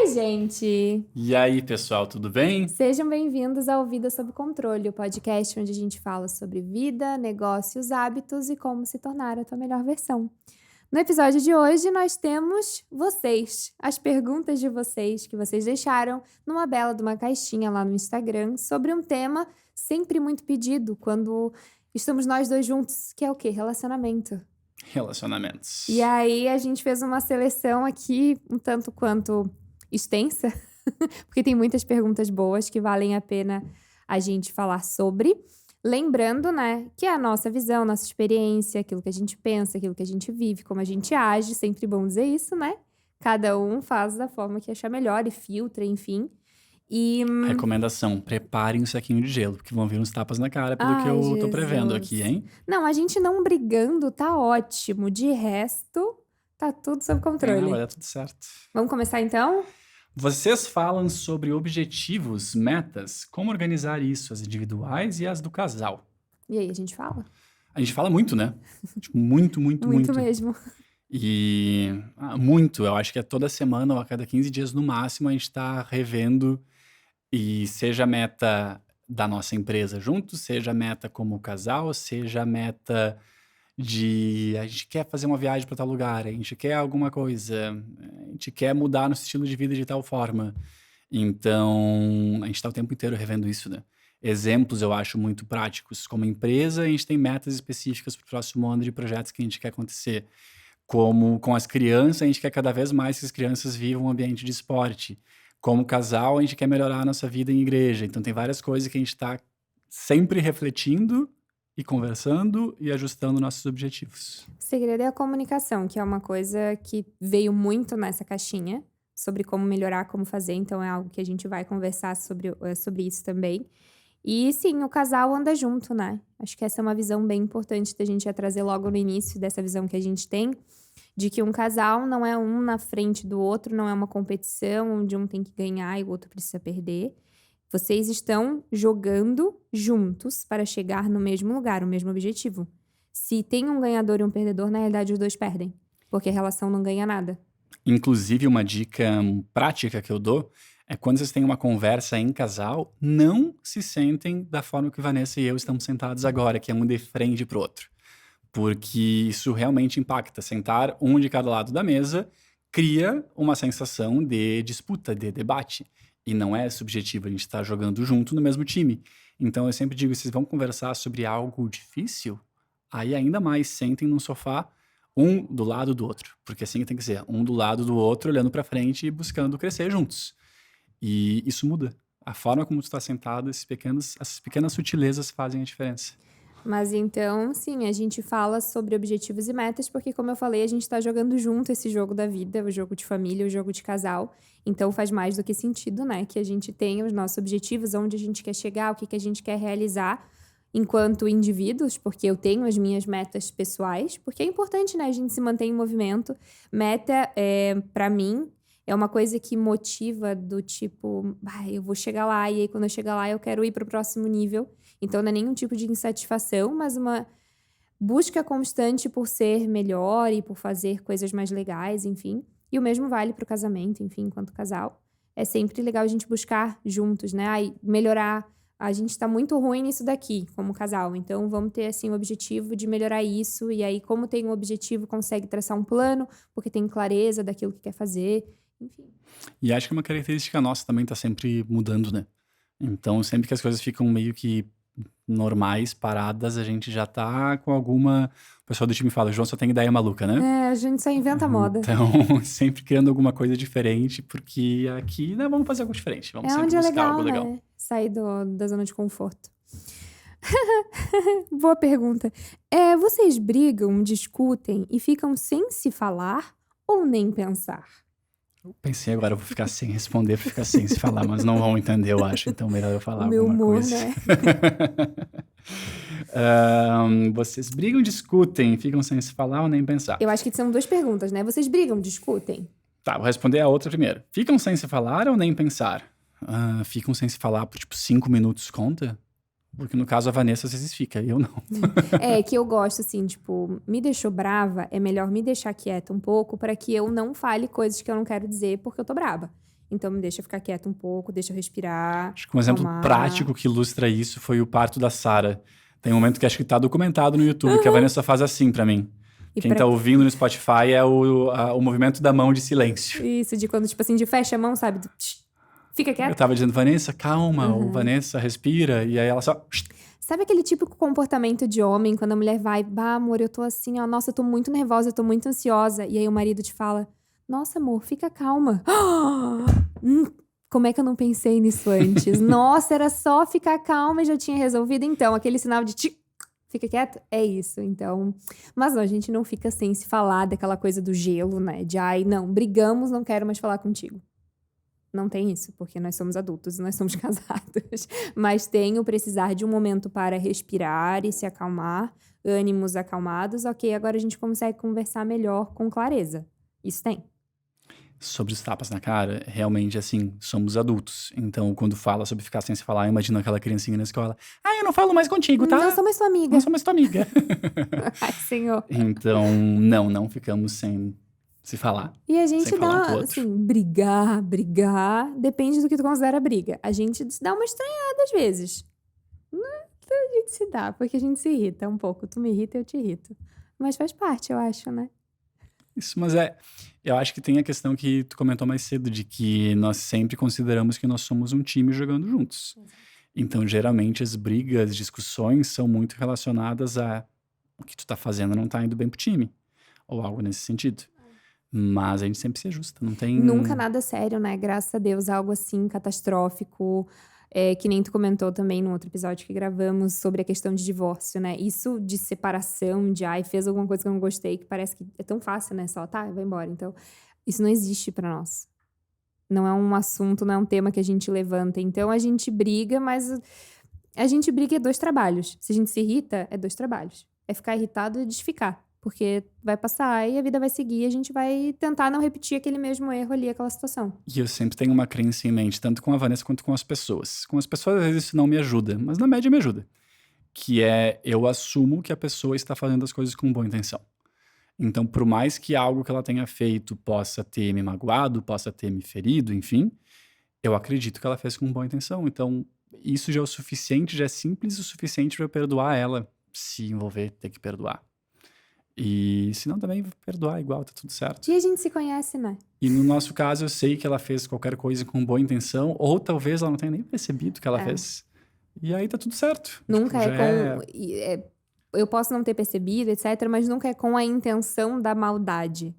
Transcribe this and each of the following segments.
Oi, gente! E aí, pessoal, tudo bem? Sejam bem-vindos ao Vida Sob Controle, o podcast onde a gente fala sobre vida, negócios, hábitos e como se tornar a tua melhor versão. No episódio de hoje, nós temos vocês, as perguntas de vocês que vocês deixaram numa bela de uma caixinha lá no Instagram sobre um tema sempre muito pedido quando estamos nós dois juntos, que é o quê? Relacionamento. Relacionamentos. E aí a gente fez uma seleção aqui um tanto quanto extensa, porque tem muitas perguntas boas que valem a pena a gente falar sobre. Lembrando, né, que é a nossa visão, nossa experiência, aquilo que a gente pensa, aquilo que a gente vive, como a gente age, sempre bom dizer isso, né? Cada um faz da forma que achar melhor e filtra, enfim. E Recomendação, preparem um saquinho de gelo, porque vão vir uns tapas na cara pelo que ai, eu tô prevendo Jesus. aqui, hein? Não, a gente não brigando tá ótimo. De resto, tá tudo sob controle. Vai dar tudo certo. Vamos começar então? Vocês falam sobre objetivos, metas, como organizar isso, as individuais e as do casal. E aí, a gente fala? A gente fala muito, né? Tipo, muito. Muito mesmo. E muito, eu acho que é toda semana ou a cada 15 dias no máximo a gente tá revendo. E seja a meta da nossa empresa juntos, seja a meta como casal, seja a meta de a gente quer fazer uma viagem para tal lugar, a gente quer alguma coisa, a gente quer mudar nosso estilo de vida de tal forma. Então, a gente está o tempo inteiro revendo isso, né? Exemplos eu acho muito práticos. Como empresa, a gente tem metas específicas para o próximo ano de projetos que a gente quer acontecer. Como com as crianças, a gente quer cada vez mais que as crianças vivam um ambiente de esporte. Como casal, a gente quer melhorar a nossa vida em igreja. Então, tem várias coisas que a gente está sempre refletindo e conversando e ajustando nossos objetivos. O segredo é a comunicação, que é uma coisa que veio muito nessa caixinha, sobre como melhorar, como fazer. Então, é algo que a gente vai conversar sobre isso também. E sim, o casal anda junto, né? Acho que essa é uma visão bem importante da gente já trazer logo no início dessa visão que a gente tem, de que um casal não é um na frente do outro, não é uma competição onde um tem que ganhar e o outro precisa perder. Vocês estão jogando juntos para chegar no mesmo lugar, o mesmo objetivo. Se tem um ganhador e um perdedor, na realidade os dois perdem, porque a relação não ganha nada. Inclusive, uma dica prática que eu dou é quando vocês têm uma conversa em casal, não se sentem da forma que Vanessa e eu estamos sentados agora, que é um de frente pro outro. Porque isso realmente impacta. Sentar um de cada lado da mesa cria uma sensação de disputa, de debate. E não é subjetivo, a gente está jogando junto no mesmo time. Então eu sempre digo, vocês vão conversar sobre algo difícil? Aí ainda mais, sentem num sofá, um do lado do outro. Porque assim que tem que ser, um do lado do outro, olhando para frente e buscando crescer juntos. E isso muda. A forma como tu está sentado, essas pequenas sutilezas fazem a diferença. Mas então, sim, a gente fala sobre objetivos e metas, porque, como eu falei, a gente tá jogando junto esse jogo da vida, o jogo de família, o jogo de casal. Então, faz mais do que sentido, né? Que a gente tenha os nossos objetivos, onde a gente quer chegar, o que a gente quer realizar enquanto indivíduos, porque eu tenho as minhas metas pessoais, porque é importante, né? A gente se manter em movimento. Meta, para mim, é uma coisa que motiva do tipo, eu vou chegar lá, e aí quando eu chegar lá eu quero ir pro próximo nível. Então não é nenhum tipo de insatisfação, mas uma busca constante por ser melhor e por fazer coisas mais legais, enfim. E o mesmo vale pro casamento, enfim, enquanto casal. É sempre legal a gente buscar juntos, né? Melhorar. A gente tá muito ruim nisso daqui, como casal. Então, vamos ter, assim, o objetivo de melhorar isso. E aí, como tem um objetivo, consegue traçar um plano, porque tem clareza daquilo que quer fazer. Enfim. E acho que uma característica nossa também tá sempre mudando, né? Então, sempre que as coisas ficam meio que normais, paradas, a gente já tá com alguma... O pessoal do time fala, João só tem ideia maluca, né? A gente só inventa moda. Então, sempre criando alguma coisa diferente, porque aqui, né, vamos fazer algo diferente. Vamos sempre onde é buscar legal, algo legal. né? Sair da zona de conforto. Boa pergunta. Vocês brigam, discutem e ficam sem se falar ou nem pensar? Eu pensei agora, eu vou ficar sem responder, pra ficar sem se falar, mas não vão entender, eu acho. Então, melhor eu falar O meu alguma humor, coisa. né? Vocês brigam, discutem, ficam sem se falar ou nem pensar? Eu acho que são duas perguntas, né? Vocês brigam, discutem? Tá, vou responder a outra primeiro. Ficam sem se falar ou nem pensar? Ficam sem se falar por, 5 minutos, conta? Porque no caso a Vanessa às vezes fica, e eu não. Que eu gosto, assim, tipo, me deixou brava, é melhor me deixar quieta um pouco para que eu não fale coisas que eu não quero dizer porque eu tô brava. Então me deixa ficar quieta um pouco, deixa eu respirar, Acho que um exemplo acalmar. prático que ilustra isso foi o parto da Sarah. Tem um momento que acho que tá documentado no YouTube, que a Vanessa faz assim pra mim. E Quem pra tá ouvindo no Spotify é o movimento da mão de silêncio. isso, de quando, tipo assim, de fecha a mão, sabe? Fica Eu quieto. tava dizendo, Vanessa, calma, ou Vanessa, respira, e aí ela só... Sabe aquele típico comportamento de homem, quando a mulher vai, bah, amor, eu tô assim, ó, nossa, eu tô muito nervosa, eu tô muito ansiosa. E aí o marido te fala, nossa, amor, fica calma. Como é que eu não pensei nisso antes? Nossa, era só ficar calma e já tinha resolvido. Então, aquele sinal de fica quieto, é isso. Então, mas não, a gente não fica sem se falar daquela coisa do gelo, né? De, ai, não, brigamos, não quero mais falar contigo. Não tem isso, porque nós somos adultos e nós somos casados. Mas tem o precisar de um momento para respirar e se acalmar, ânimos acalmados. Ok, agora a gente consegue conversar melhor com clareza. Isso tem. Sobre os tapas na cara, realmente, assim, somos adultos. Então, quando fala sobre ficar sem se falar, eu imagino aquela criancinha na escola. Ah, eu não falo mais contigo, tá? Não sou mais sua amiga. Não sou mais tua amiga. Ai, senhor. Então, não ficamos sem se falar. E a Sem gente falar um pro dá, outro. assim, brigar, depende do que tu considera briga. A gente se dá uma estranhada às vezes. A gente se dá, porque a gente se irrita um pouco. Tu me irrita, eu te irrito. Mas faz parte, eu acho, né? Isso, mas eu acho que tem a questão que tu comentou mais cedo, de que nós sempre consideramos que nós somos um time jogando juntos. Então, geralmente, as brigas, discussões são muito relacionadas a o que tu tá fazendo não tá indo bem pro time. Ou algo nesse sentido. Mas a gente sempre se ajusta, não tem... Nunca nada sério, né? Graças a Deus, algo assim catastrófico. Que nem tu comentou também no outro episódio que gravamos sobre a questão de divórcio, né? Isso de separação, de ai, fez alguma coisa que eu não gostei, que parece que é tão fácil, né? Só, tá, vai embora. Então, isso não existe pra nós. Não é um assunto, não é um tema que a gente levanta. Então, a gente briga, mas a gente briga é 2 trabalhos. Se a gente se irrita, é 2 trabalhos. É ficar irritado e desficar. Porque vai passar e a vida vai seguir e a gente vai tentar não repetir aquele mesmo erro ali, aquela situação. E eu sempre tenho uma crença em mente, tanto com a Vanessa quanto com as pessoas. Com as pessoas, às vezes, isso não me ajuda, mas na média me ajuda. Que é, eu assumo que a pessoa está fazendo as coisas com boa intenção. Então, por mais que algo que ela tenha feito possa ter me magoado, possa ter me ferido, enfim, eu acredito que ela fez com boa intenção. Então, isso já é o suficiente, já é simples o suficiente para eu perdoar ela, se envolver, ter que perdoar. E se não, também perdoar igual, tá tudo certo. E a gente se conhece, né? E no nosso caso, eu sei que ela fez qualquer coisa com boa intenção, ou talvez ela não tenha nem percebido que ela fez. E aí tá tudo certo. Nunca Tipo, é com. Eu posso não ter percebido, etc., mas nunca é com a intenção da maldade.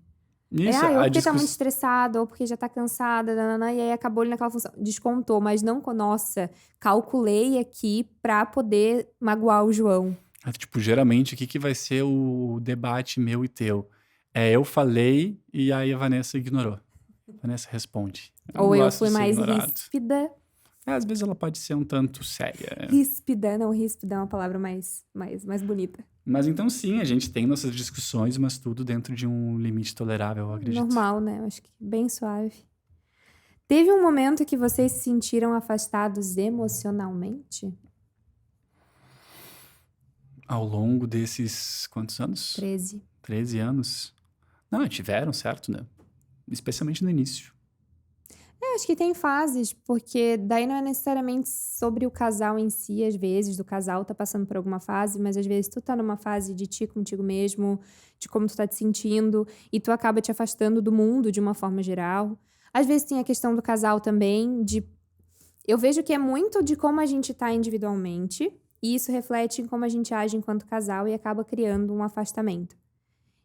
Isso, Ou a porque tá muito discussão. estressada, ou porque já tá cansada, nananã, e aí acabou ali naquela função. Descontou, mas não com, nossa, calculei aqui pra poder magoar o João. Tipo, geralmente, o que que vai ser o debate meu e teu? Eu falei e aí a Vanessa ignorou. A Vanessa responde. Ou eu gosto fui de ser mais ignorado. ríspida. Às vezes ela pode ser um tanto séria. Ríspida, não, ríspida é uma palavra mais bonita. Mas então sim, a gente tem nossas discussões, mas tudo dentro de um limite tolerável, eu acredito. Normal, né? Eu acho que bem suave. Teve um momento que vocês se sentiram afastados emocionalmente? Ao longo desses, quantos anos? 13. 13 anos. Não, tiveram, certo, né? Especialmente no início. Eu acho que tem fases, porque daí não é necessariamente sobre o casal em si, às vezes, do casal tá passando por alguma fase, mas às vezes tu tá numa fase de ti contigo mesmo, de como tu tá te sentindo, e tu acaba te afastando do mundo de uma forma geral. Às vezes tem a questão do casal também, eu vejo que é muito de como a gente tá individualmente, e isso reflete em como a gente age enquanto casal e acaba criando um afastamento.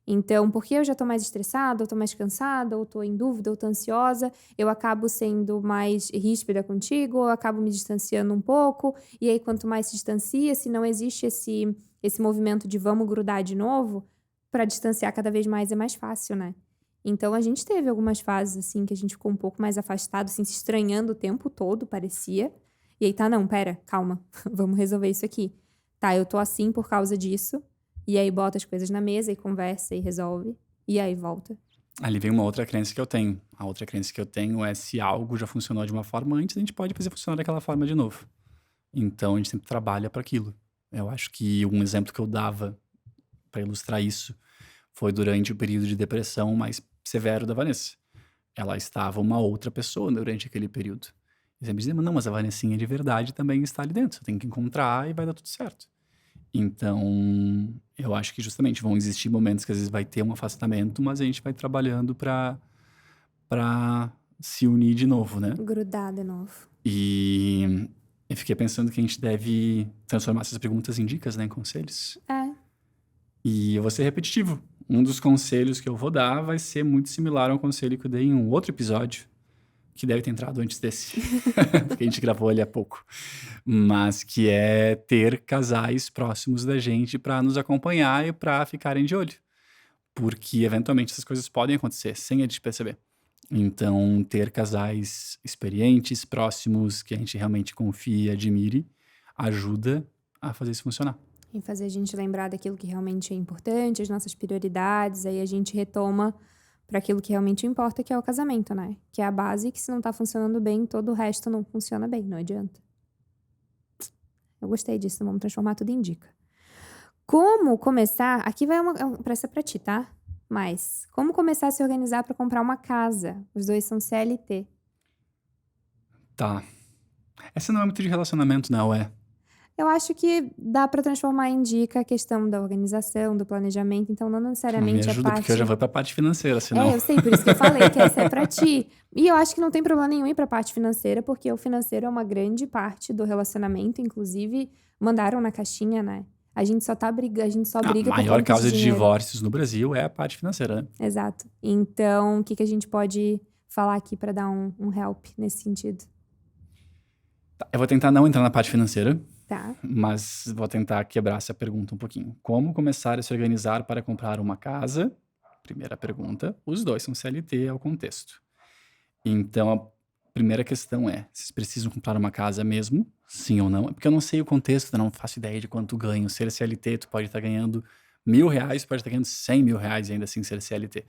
Então, porque eu já tô mais estressada, ou tô mais cansada, ou tô em dúvida, ou tô ansiosa, eu acabo sendo mais ríspida contigo, ou acabo me distanciando um pouco, e aí quanto mais se distancia, se não existe esse movimento de vamos grudar de novo, pra distanciar cada vez mais é mais fácil, né? Então, a gente teve algumas fases, assim, que a gente ficou um pouco mais afastado, assim, se estranhando o tempo todo, parecia. E aí, tá, não, pera, calma, vamos resolver isso aqui. Tá, eu tô assim por causa disso. E aí bota as coisas na mesa e conversa e resolve. E aí volta. Ali vem uma outra crença que eu tenho. A outra crença que eu tenho é se algo já funcionou de uma forma antes, a gente pode fazer funcionar daquela forma de novo. Então, a gente sempre trabalha para aquilo. Eu acho que um exemplo que eu dava para ilustrar isso foi durante o período de depressão mais severo da Vanessa. ela estava uma outra pessoa durante aquele período. E sempre dizia, não, mas a Vanessinha de verdade também está ali dentro. Você tem que encontrar e vai dar tudo certo. Então, eu acho que justamente vão existir momentos que às vezes vai ter um afastamento, mas a gente vai trabalhando para se unir de novo, né? Grudar de novo. E eu fiquei pensando que a gente deve transformar essas perguntas em dicas, né, em conselhos. É. E eu vou ser repetitivo. Um dos conselhos que eu vou dar vai ser muito similar ao conselho que eu dei em um outro episódio, que deve ter entrado antes desse, porque a gente gravou ele há pouco. Mas que é ter casais próximos da gente para nos acompanhar e para ficarem de olho. Porque eventualmente essas coisas podem acontecer sem a gente perceber. Então, ter casais experientes, próximos, que a gente realmente confie e admire, ajuda a fazer isso funcionar. E fazer a gente lembrar daquilo que realmente é importante, as nossas prioridades, aí a gente retoma para aquilo que realmente importa, que é o casamento, né? Que é a base, que se não tá funcionando bem, todo o resto não funciona bem, não adianta. Eu gostei disso, vamos transformar tudo em dica. Como começar? Aqui vai uma pressa pra ti, tá? Mas como começar a se organizar para comprar uma casa? Os dois são CLT. Tá. Essa não é muito de relacionamento, não, é? Eu acho que dá para transformar em dica a questão da organização, do planejamento, então não Me necessariamente a ajuda, porque eu já parte. vou pra parte financeira, senão. Eu sei, por isso que eu falei que essa é pra ti. E eu acho que não tem problema nenhum ir pra parte financeira, porque o financeiro é uma grande parte do relacionamento, inclusive mandaram na caixinha, né? A gente só briga A por maior conta de causa de dinheiro. divórcios no Brasil é a parte financeira, né? Exato. Então, o que a gente pode falar aqui pra dar um help nesse sentido? Tá, eu vou tentar não entrar na parte financeira, Tá? mas vou tentar quebrar essa pergunta um pouquinho. Como começar a se organizar para comprar uma casa? Primeira pergunta. Os dois são CLT, é o contexto. Então, a primeira questão é: vocês precisam comprar uma casa mesmo? Sim ou não? É porque eu não sei o contexto, eu não faço ideia de quanto ganho. Ser CLT, tu pode estar ganhando R$ 1.000, pode estar ganhando R$ 100.000 e ainda assim ser CLT.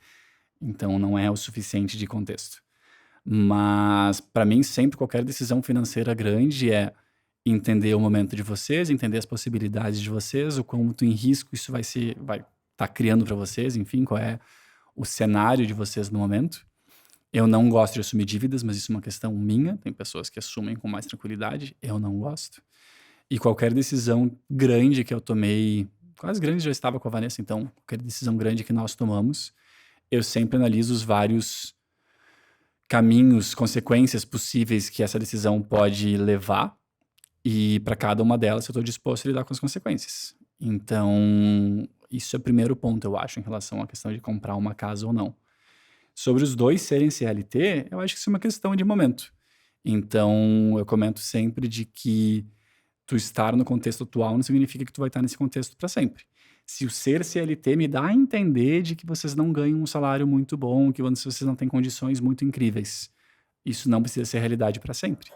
Então, não é o suficiente de contexto. Mas, para mim, sempre qualquer decisão financeira grande é entender o momento de vocês, entender as possibilidades de vocês, o quanto em risco isso vai estar criando para vocês, enfim, qual é o cenário de vocês no momento. Eu não gosto de assumir dívidas, mas isso é uma questão minha. Tem pessoas que assumem com mais tranquilidade, eu não gosto. E qualquer decisão grande que eu tomei, quase grande já estava com a Vanessa, então, qualquer decisão grande que nós tomamos, eu sempre analiso os vários caminhos, consequências possíveis que essa decisão pode levar. E para cada uma delas eu estou disposto a lidar com as consequências. Então, isso é o primeiro ponto, eu acho, em relação à questão de comprar uma casa ou não. Sobre os dois serem CLT, eu acho que isso é uma questão de momento. Então, eu comento sempre de que tu estar no contexto atual não significa que tu vai estar nesse contexto para sempre. Se o ser CLT me dá a entender de que vocês não ganham um salário muito bom, que vocês não têm condições muito incríveis, isso não precisa ser realidade para sempre.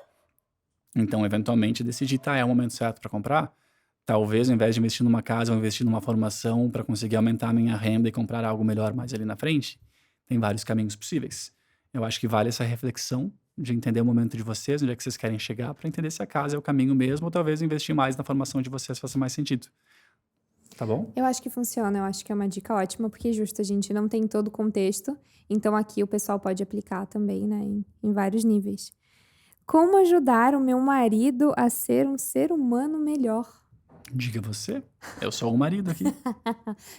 Então, eventualmente, decidir, tá, é o momento certo para comprar? Talvez, ao invés de investir numa casa, eu investir numa formação para conseguir aumentar a minha renda e comprar algo melhor mais ali na frente. Tem vários caminhos possíveis. Eu acho que vale essa reflexão de entender o momento de vocês, onde é que vocês querem chegar, para entender se a casa é o caminho mesmo, ou talvez investir mais na formação de vocês faça mais sentido. Tá bom? Eu acho que funciona, eu acho que é uma dica ótima, porque justo, a gente não tem todo o contexto, então aqui o pessoal pode aplicar também, né, em vários níveis. Como ajudar o meu marido a ser um ser humano melhor? Diga você. Eu sou o marido aqui.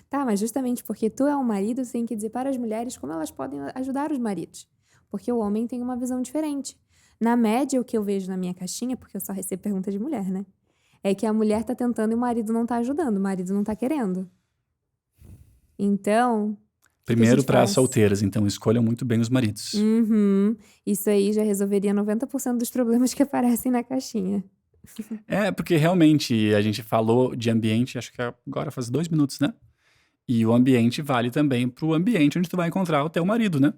Tá, mas justamente porque tu é um marido, você tem que dizer para as mulheres como elas podem ajudar os maridos. Porque o homem tem uma visão diferente. Na média, o que eu vejo na minha caixinha, porque eu só recebo pergunta de mulher, né? É que a mulher tá tentando e o marido não tá ajudando, o marido não tá querendo. Então, o que a Primeiro gente para faz? solteiras, então escolham muito bem os maridos. Isso aí já resolveria 90% dos problemas que aparecem na caixinha. É, porque realmente a gente falou de ambiente, acho que agora faz 2 minutos, né? E o ambiente vale também pro ambiente onde tu vai encontrar o teu marido, né?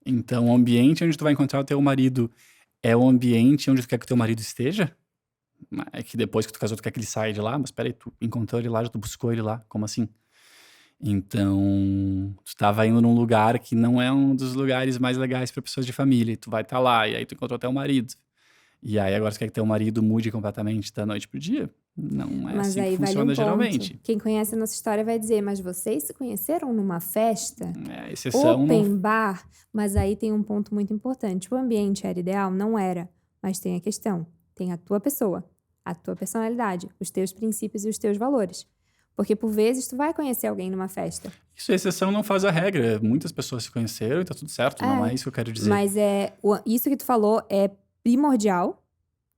Então, o ambiente onde tu vai encontrar o teu marido é o ambiente onde tu quer que o teu marido esteja? É que depois que tu casou, tu quer que ele saia de lá? Mas peraí, tu encontrou ele lá, já tu buscou ele lá, como assim? Então, tu tava indo num lugar que não é um dos lugares mais legais para pessoas de família, e tu vai estar lá, e aí tu encontrou teu marido. E aí agora você quer que teu marido mude completamente da noite pro dia? Não é Mas assim que aí vale um funciona ponto. geralmente. Quem conhece a nossa história vai dizer, mas vocês se conheceram numa festa? É, exceção não. Open bar? Mas aí tem um ponto muito importante. O ambiente era ideal? Não era. Mas tem a questão. Tem a tua pessoa, a tua personalidade, os teus princípios e os teus valores. Porque por vezes tu vai conhecer alguém numa festa. Isso, a exceção não faz a regra. Muitas pessoas se conheceram e tá tudo certo. Não é isso que eu quero dizer. Mas isso que tu falou é primordial,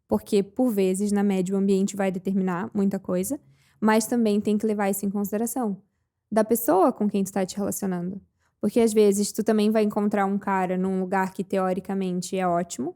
porque por vezes, na média, o ambiente vai determinar muita coisa, mas também tem que levar isso em consideração. Da pessoa com quem tu tá te relacionando. Porque às vezes tu também vai encontrar um cara num lugar que teoricamente é ótimo,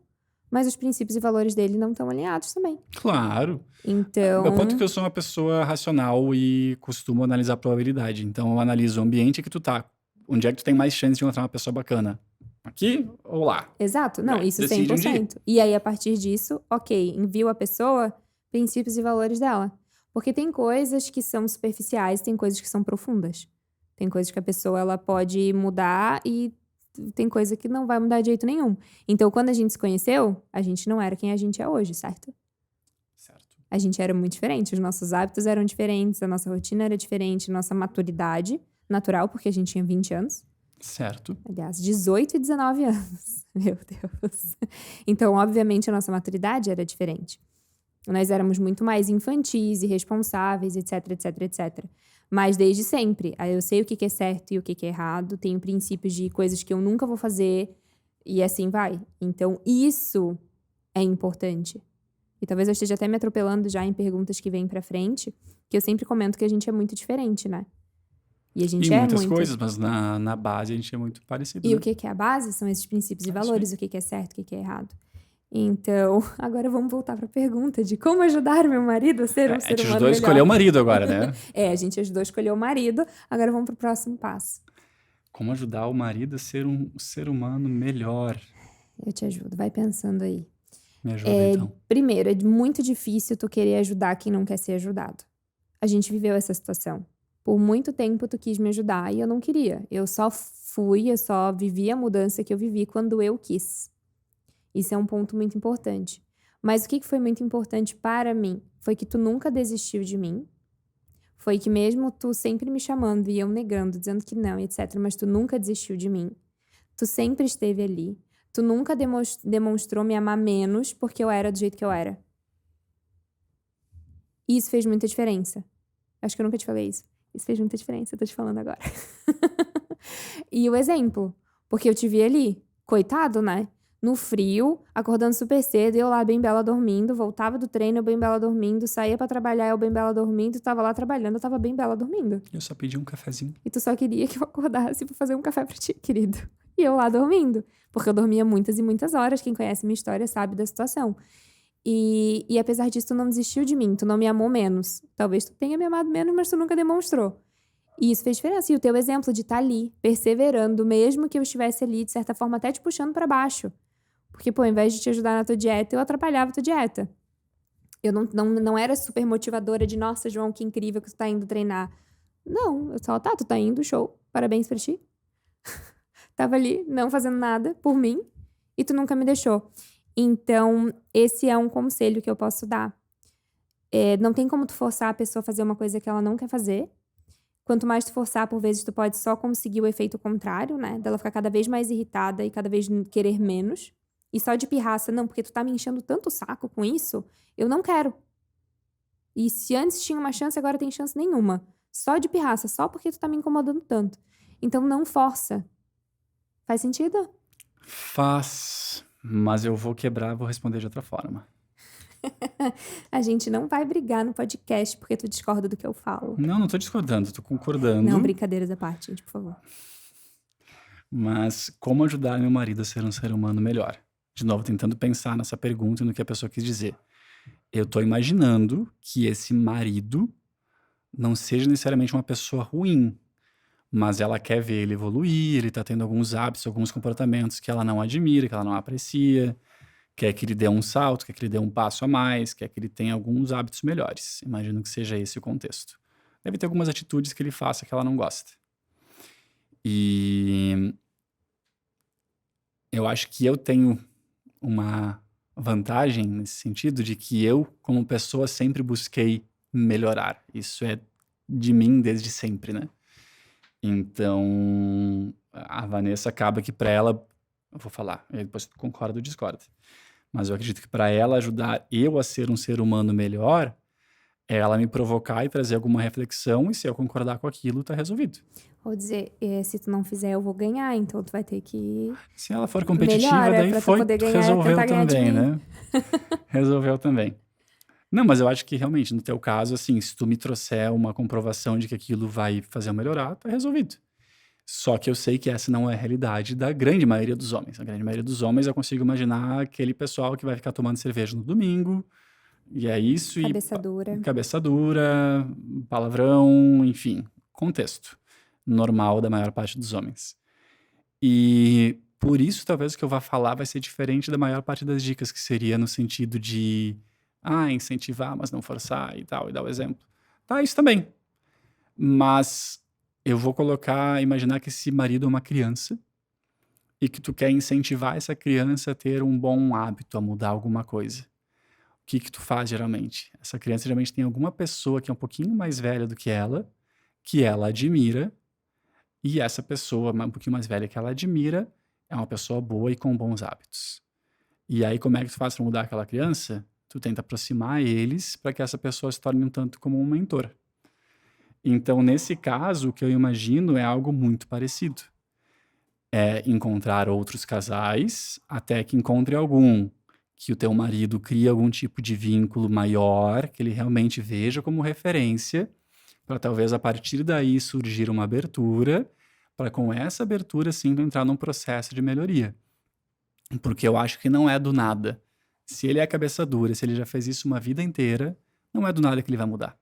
mas os princípios e valores dele não estão alinhados também. Claro. Então, Meu ponto é que eu sou uma pessoa racional e costumo analisar a probabilidade. Então eu analiso o ambiente que tu tá. Onde é que tu tem mais chance de encontrar uma pessoa bacana? Aqui ou lá? exato. Não, isso Decide onde ir. 100%. E aí, a partir disso, ok, envio a pessoa, princípios e valores dela. Porque tem coisas que são superficiais, tem coisas que são profundas. Tem coisas que a pessoa ela pode mudar e tem coisa que não vai mudar de jeito nenhum. Então, quando a gente se conheceu, a gente não era quem a gente é hoje, certo? Certo. A gente era muito diferente, os nossos hábitos eram diferentes, a nossa rotina era diferente, nossa maturidade natural, porque a gente tinha 20 anos. Certo. Aliás, 18 e 19 anos. Meu Deus. Então, obviamente, a nossa maturidade era diferente. Nós éramos muito mais infantis, irresponsáveis, etc, etc, etc. Mas desde sempre, aí eu sei o que é certo e o que é errado, tenho princípios de coisas que eu nunca vou fazer e assim vai. Então, isso é importante. E talvez eu esteja até me atropelando já em perguntas que vêm pra frente, que eu sempre comento que a gente é muito diferente, né? E a gente Em é muitas muito. coisas, mas na base a gente é muito parecido, E né? o que é a base são esses princípios e É isso aí. valores, o que é certo, o que é errado. Então, agora vamos voltar para a pergunta de como ajudar meu marido a ser um A ser gente humano ajudou a melhor. escolher o marido agora, né? A gente ajudou a escolher o marido, agora vamos para o próximo passo. Como ajudar o marido a ser um ser humano melhor? Eu te ajudo, vai pensando aí. Me ajuda, então. Primeiro, é muito difícil tu querer ajudar quem não quer ser ajudado. A gente viveu essa situação. Por muito tempo tu quis me ajudar e eu não queria. Eu só vivi a mudança que eu vivi quando eu quis. Isso é um ponto muito importante. Mas o que foi muito importante para mim? Foi que tu nunca desistiu de mim. Foi que mesmo tu sempre me chamando e eu negando, dizendo que não, etc. Mas tu nunca desistiu de mim. Tu sempre esteve ali. Tu nunca demonstrou me amar menos porque eu era do jeito que eu era. E isso fez muita diferença. Acho que eu nunca te falei isso. Isso fez muita diferença, eu tô te falando agora. E o exemplo. Porque eu te vi ali, coitado, né? No frio, acordando super cedo, eu lá bem bela dormindo, voltava do treino, eu bem bela dormindo, saía pra trabalhar, eu bem bela dormindo, tava lá trabalhando, eu tava bem bela dormindo. Eu só pedi um cafezinho. E tu só queria que eu acordasse pra fazer um café pra ti, querido. E eu lá dormindo. Porque eu dormia muitas e muitas horas, quem conhece minha história sabe da situação. E apesar disso, tu não desistiu de mim, tu não me amou menos. Talvez tu tenha me amado menos, mas tu nunca demonstrou. E isso fez diferença. E o teu exemplo de estar ali, perseverando, mesmo que eu estivesse ali, de certa forma, até te puxando pra baixo. Porque, pô, ao invés de te ajudar na tua dieta, eu atrapalhava a tua dieta. Eu não era super motivadora de, nossa, João, que incrível que tu tá indo treinar. Não, eu só, tá, tu tá indo, show, parabéns pra ti. Tava ali, não fazendo nada por mim, e tu nunca me deixou. Então, esse é um conselho que eu posso dar. Não tem como tu forçar a pessoa a fazer uma coisa que ela não quer fazer. Quanto mais tu forçar, por vezes, tu pode só conseguir o efeito contrário, né? Dela ficar cada vez mais irritada e cada vez querer menos. E só de pirraça, não, porque tu tá me enchendo tanto o saco com isso, eu não quero. E se antes tinha uma chance, agora tem chance nenhuma. Só de pirraça, só porque tu tá me incomodando tanto. Então não força. Faz sentido? Faz, mas eu vou responder de outra forma. A gente não vai brigar no podcast porque tu discorda do que eu falo. Não tô discordando, tô concordando. Não, brincadeiras à parte, gente, por favor. Mas como ajudar meu marido a ser um ser humano melhor? De novo, tentando pensar nessa pergunta e no que a pessoa quis dizer. Eu tô imaginando que esse marido não seja necessariamente uma pessoa ruim, mas ela quer ver ele evoluir, ele tá tendo alguns hábitos, alguns comportamentos que ela não admira, que ela não aprecia, quer que ele dê um salto, quer que ele dê um passo a mais, quer que ele tenha alguns hábitos melhores. Imagino que seja esse o contexto. Deve ter algumas atitudes que ele faça que ela não gosta. E eu acho que eu tenho uma vantagem nesse sentido de que eu, como pessoa, sempre busquei melhorar. Isso é de mim desde sempre, né? Então, a Vanessa acaba que para ela, eu vou falar, aí depois tu concorda ou discorda, mas eu acredito que para ela ajudar eu a ser um ser humano melhor, é ela me provocar e trazer alguma reflexão, e se eu concordar com aquilo, tá resolvido. Ou dizer, se tu não fizer, eu vou ganhar, então tu vai ter que Se ela for competitiva, melhora daí pra tu foi, poder ganhar, resolveu tentar ganhar de também, mim. né? Resolveu também. Não, mas eu acho que realmente, no teu caso, assim, se tu me trouxer uma comprovação de que aquilo vai fazer eu melhorar, tá resolvido. Só que eu sei que essa não é a realidade da grande maioria dos homens. A grande maioria dos homens eu consigo imaginar aquele pessoal que vai ficar tomando cerveja no domingo, e é isso, e Cabeça dura. cabeça dura, palavrão, enfim, contexto normal da maior parte dos homens. E por isso, talvez o que eu vá falar vai ser diferente da maior parte das dicas, que seria no sentido de, incentivar, mas não forçar e tal, e dar o exemplo. Tá, isso também. Mas eu vou imaginar que esse marido é uma criança e que tu quer incentivar essa criança a ter um bom hábito, a mudar alguma coisa. O que que tu faz geralmente? Essa criança geralmente tem alguma pessoa que é um pouquinho mais velha do que ela admira, e essa pessoa um pouquinho mais velha que ela admira é uma pessoa boa e com bons hábitos. E aí, como é que tu faz para mudar aquela criança? Tu tenta aproximar eles para que essa pessoa se torne um tanto como um mentor. Então, nesse caso, o que eu imagino é algo muito parecido. É encontrar outros casais, até que encontre algum que o teu marido crie algum tipo de vínculo maior, que ele realmente veja como referência, para talvez a partir daí surgir uma abertura, para com essa abertura sim tu entrar num processo de melhoria. Porque eu acho que não é do nada. Se ele é cabeça dura, se ele já fez isso uma vida inteira, não é do nada que ele vai mudar.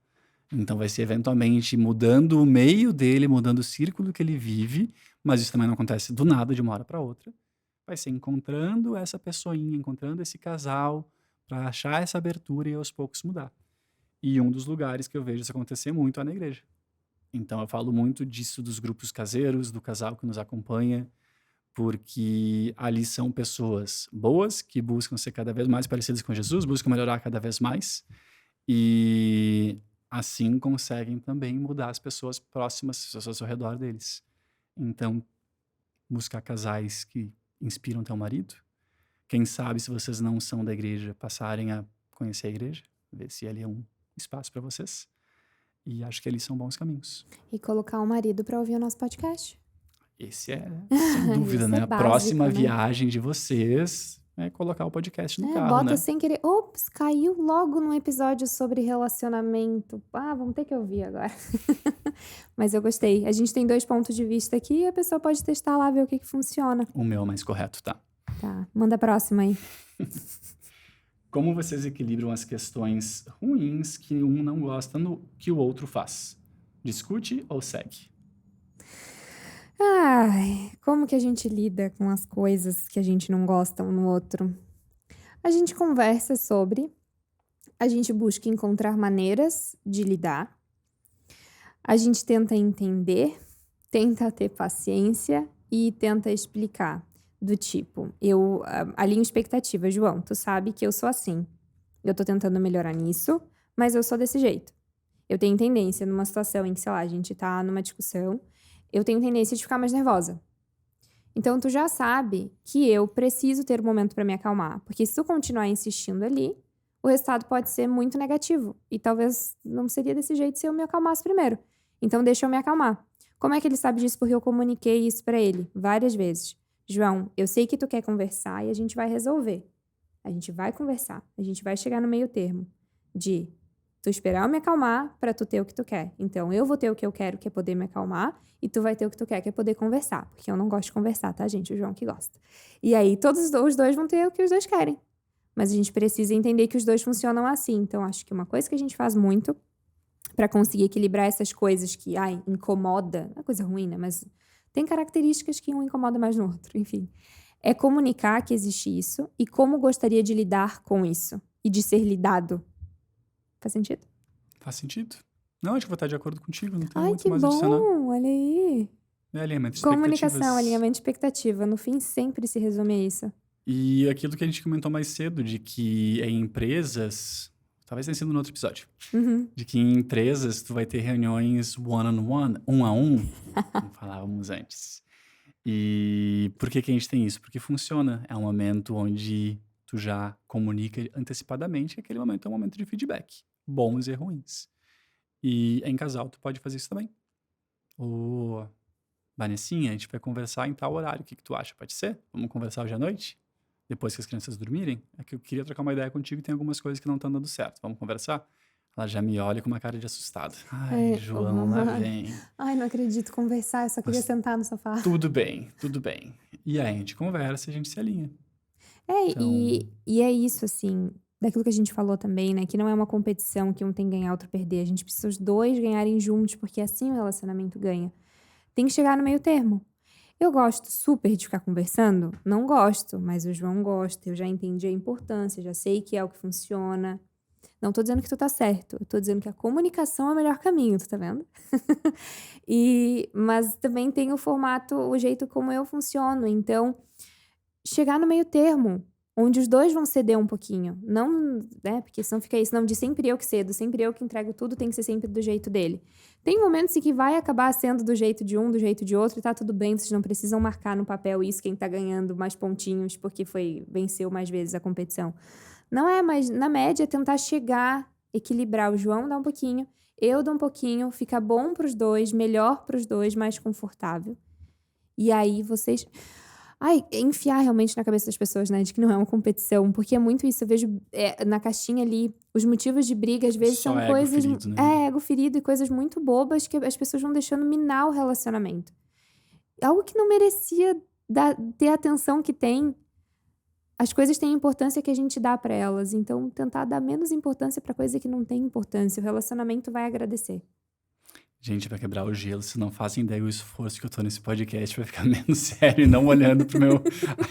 Então vai ser eventualmente mudando o meio dele, mudando o círculo que ele vive, mas isso também não acontece do nada, de uma hora para outra. Vai ser encontrando essa pessoinha, encontrando esse casal, para achar essa abertura e aos poucos mudar. E um dos lugares que eu vejo isso acontecer muito é na igreja. Então eu falo muito disso dos grupos caseiros, do casal que nos acompanha, porque ali são pessoas boas que buscam ser cada vez mais parecidas com Jesus, buscam melhorar cada vez mais e assim conseguem também mudar as pessoas próximas, as pessoas ao redor deles. Então, buscar casais que inspiram teu marido. Quem sabe, se vocês não são da igreja, passarem a conhecer a igreja, ver se ali é um espaço para vocês. E acho que ali são bons caminhos. E colocar o marido pra ouvir o nosso podcast. Esse é, sem dúvida, Esse né? é A básico, próxima né? viagem de vocês é colocar o podcast no carro, Bota né? sem querer. Ops, caiu logo num episódio sobre relacionamento. Vamos ter que ouvir agora. Mas eu gostei. A gente tem 2 pontos de vista aqui e a pessoa pode testar lá, ver o que funciona. O meu é mais correto, tá? Tá, manda a próxima aí. Como vocês equilibram as questões ruins que um não gosta no que o outro faz? Discute ou segue? Ai, como que a gente lida com as coisas que a gente não gosta um no outro? A gente conversa sobre, a gente busca encontrar maneiras de lidar, a gente tenta entender, tenta ter paciência e tenta explicar. Do tipo, eu alinho expectativa, João, tu sabe que eu sou assim. Eu tô tentando melhorar nisso, mas eu sou desse jeito. Eu tenho tendência numa situação em que, sei lá, a gente tá numa discussão, eu tenho tendência de ficar mais nervosa. Então, tu já sabe que eu preciso ter um momento pra me acalmar. Porque se tu continuar insistindo ali, o resultado pode ser muito negativo. E talvez não seria desse jeito se eu me acalmasse primeiro. Então, deixa eu me acalmar. Como é que ele sabe disso? Porque eu comuniquei isso pra ele várias vezes. João, eu sei que tu quer conversar e a gente vai resolver. A gente vai conversar. A gente vai chegar no meio termo de tu esperar eu me acalmar pra tu ter o que tu quer. Então, eu vou ter o que eu quero, que é poder me acalmar, e tu vai ter o que tu quer, que é poder conversar. Porque eu não gosto de conversar, tá, gente? O João que gosta. E aí, todos os dois vão ter o que os dois querem. Mas a gente precisa entender que os dois funcionam assim. Então, acho que uma coisa que a gente faz muito pra conseguir equilibrar essas coisas que, incomoda, não é coisa ruim, né? Mas tem características que um incomoda mais no outro, enfim. É comunicar que existe isso e como gostaria de lidar com isso. E de ser lidado. Faz sentido? Faz sentido. Não, acho que vou estar de acordo contigo, não tem Ai, muito que mais a adicionar. bom! Olha aí. É alinhamento de Comunicação, expectativas. alinhamento de expectativa. No fim, sempre se resume a isso. E aquilo que a gente comentou mais cedo, de que em empresas, talvez tenha sido no outro episódio, de que em empresas tu vai ter reuniões one-on-one, um a um, como falávamos antes. E por que que a gente tem isso? Porque funciona. É um momento onde tu já comunica antecipadamente que aquele momento é um momento de feedback, bons e ruins. E em casal tu pode fazer isso também. Ô, Vanessinha, a gente vai conversar em tal horário. O que que tu acha? Pode ser? Vamos conversar hoje à noite? Depois que as crianças dormirem? É que eu queria trocar uma ideia contigo e tem algumas coisas que não estão dando certo. Vamos conversar? Ela já me olha com uma cara de assustada. Ai, João, lá vem. Ai, não acredito, conversar, eu só queria Mas sentar no sofá. tudo bem, tudo bem. E aí a gente conversa e a gente se alinha. É, Então, e é isso, assim, daquilo que a gente falou também, né? Que não é uma competição que um tem que ganhar, outro perder. A gente precisa os dois ganharem juntos, porque assim o relacionamento ganha. Tem que chegar no meio termo. Eu gosto super de ficar conversando? Não gosto, mas o João gosta. Eu já entendi a importância, já sei que é o que funciona. Não tô dizendo que tu tá certo, eu tô dizendo que a comunicação é o melhor caminho, tu tá vendo? Mas também tem o formato, o jeito como eu funciono. Então, chegar no meio termo, onde os dois vão ceder um pouquinho. Não, né? Porque senão fica isso, não, de sempre eu que cedo, sempre eu que entrego tudo, tem que ser sempre do jeito dele. Tem momentos em que vai acabar sendo do jeito de um, do jeito de outro, e tá tudo bem, vocês não precisam marcar no papel isso, quem tá ganhando mais pontinhos, porque venceu mais vezes a competição. Não é, mas na média tentar chegar, equilibrar. O João dá um pouquinho, eu dou um pouquinho, fica bom pros dois, melhor pros dois, mais confortável. E aí vocês... Ai, enfiar realmente na cabeça das pessoas, né, de que não é uma competição, porque é muito isso. Eu vejo na caixinha ali, os motivos de briga às vezes só são ego coisas... ferido, né? ego ferido e coisas muito bobas que as pessoas vão deixando minar o relacionamento. Algo que não merecia ter a atenção que tem. As coisas têm a importância que a gente dá pra elas, então tentar dar menos importância pra coisa que não tem importância. O relacionamento vai agradecer. Gente, pra quebrar o gelo, se não fazem ideia o esforço que eu tô nesse podcast pra ficar menos sério e não olhando pro meu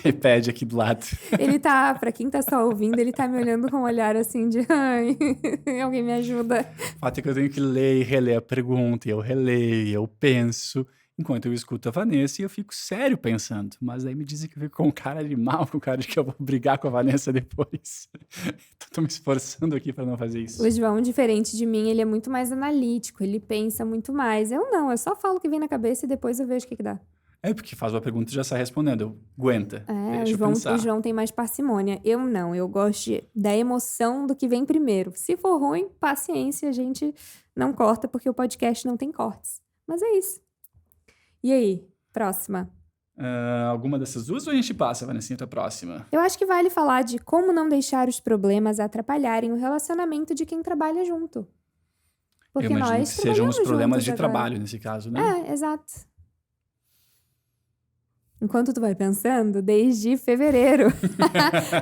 iPad aqui do lado. Ele tá, pra quem tá só ouvindo, ele tá me olhando com um olhar assim de ai, alguém me ajuda. O fato é que eu tenho que ler e reler a pergunta, e eu releio, e eu penso, enquanto eu escuto a Vanessa, e eu fico sério pensando. Mas aí me dizem que eu fico com cara de mal, com cara de que eu vou brigar com a Vanessa depois. Então tô me esforçando aqui pra não fazer isso. O João, diferente de mim, ele é muito mais analítico, ele pensa muito mais. Eu não, eu só falo o que vem na cabeça e depois eu vejo o que dá. É porque faz uma pergunta e já sai respondendo. Eu aguenta, deixa eu pensar. O João tem mais parcimônia. Eu não, eu gosto da emoção do que vem primeiro. Se for ruim, paciência, a gente não corta, porque o podcast não tem cortes. Mas é isso. E aí, próxima? Alguma dessas duas ou a gente passa, Vanessa, pra próxima? Eu acho que vale falar de como não deixar os problemas atrapalharem o relacionamento de quem trabalha junto. Porque Eu imagino nós que sejam os trabalhamos problemas juntos de agora. trabalho nesse caso, né? Exato. Enquanto tu vai pensando, desde fevereiro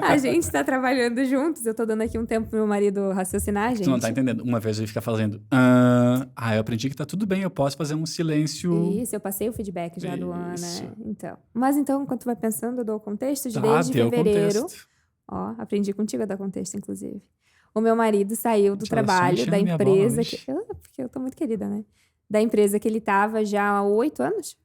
a gente tá trabalhando juntos. Eu tô dando aqui um tempo pro meu marido raciocinar, gente. Tu não tá entendendo. Uma vez ele fica fazendo... eu aprendi que tá tudo bem, eu posso fazer um silêncio... Isso, eu passei o feedback já do ano, Isso. né? Então. Mas então, enquanto tu vai pensando, eu dou o contexto de Tá, desde deu fevereiro. contexto. Ó, aprendi contigo a dar contexto, inclusive. O meu marido saiu do Gente, ela só trabalho enchendo da minha bola empresa... hoje. Porque eu tô muito querida, né? Da empresa que ele tava já há 8 anos.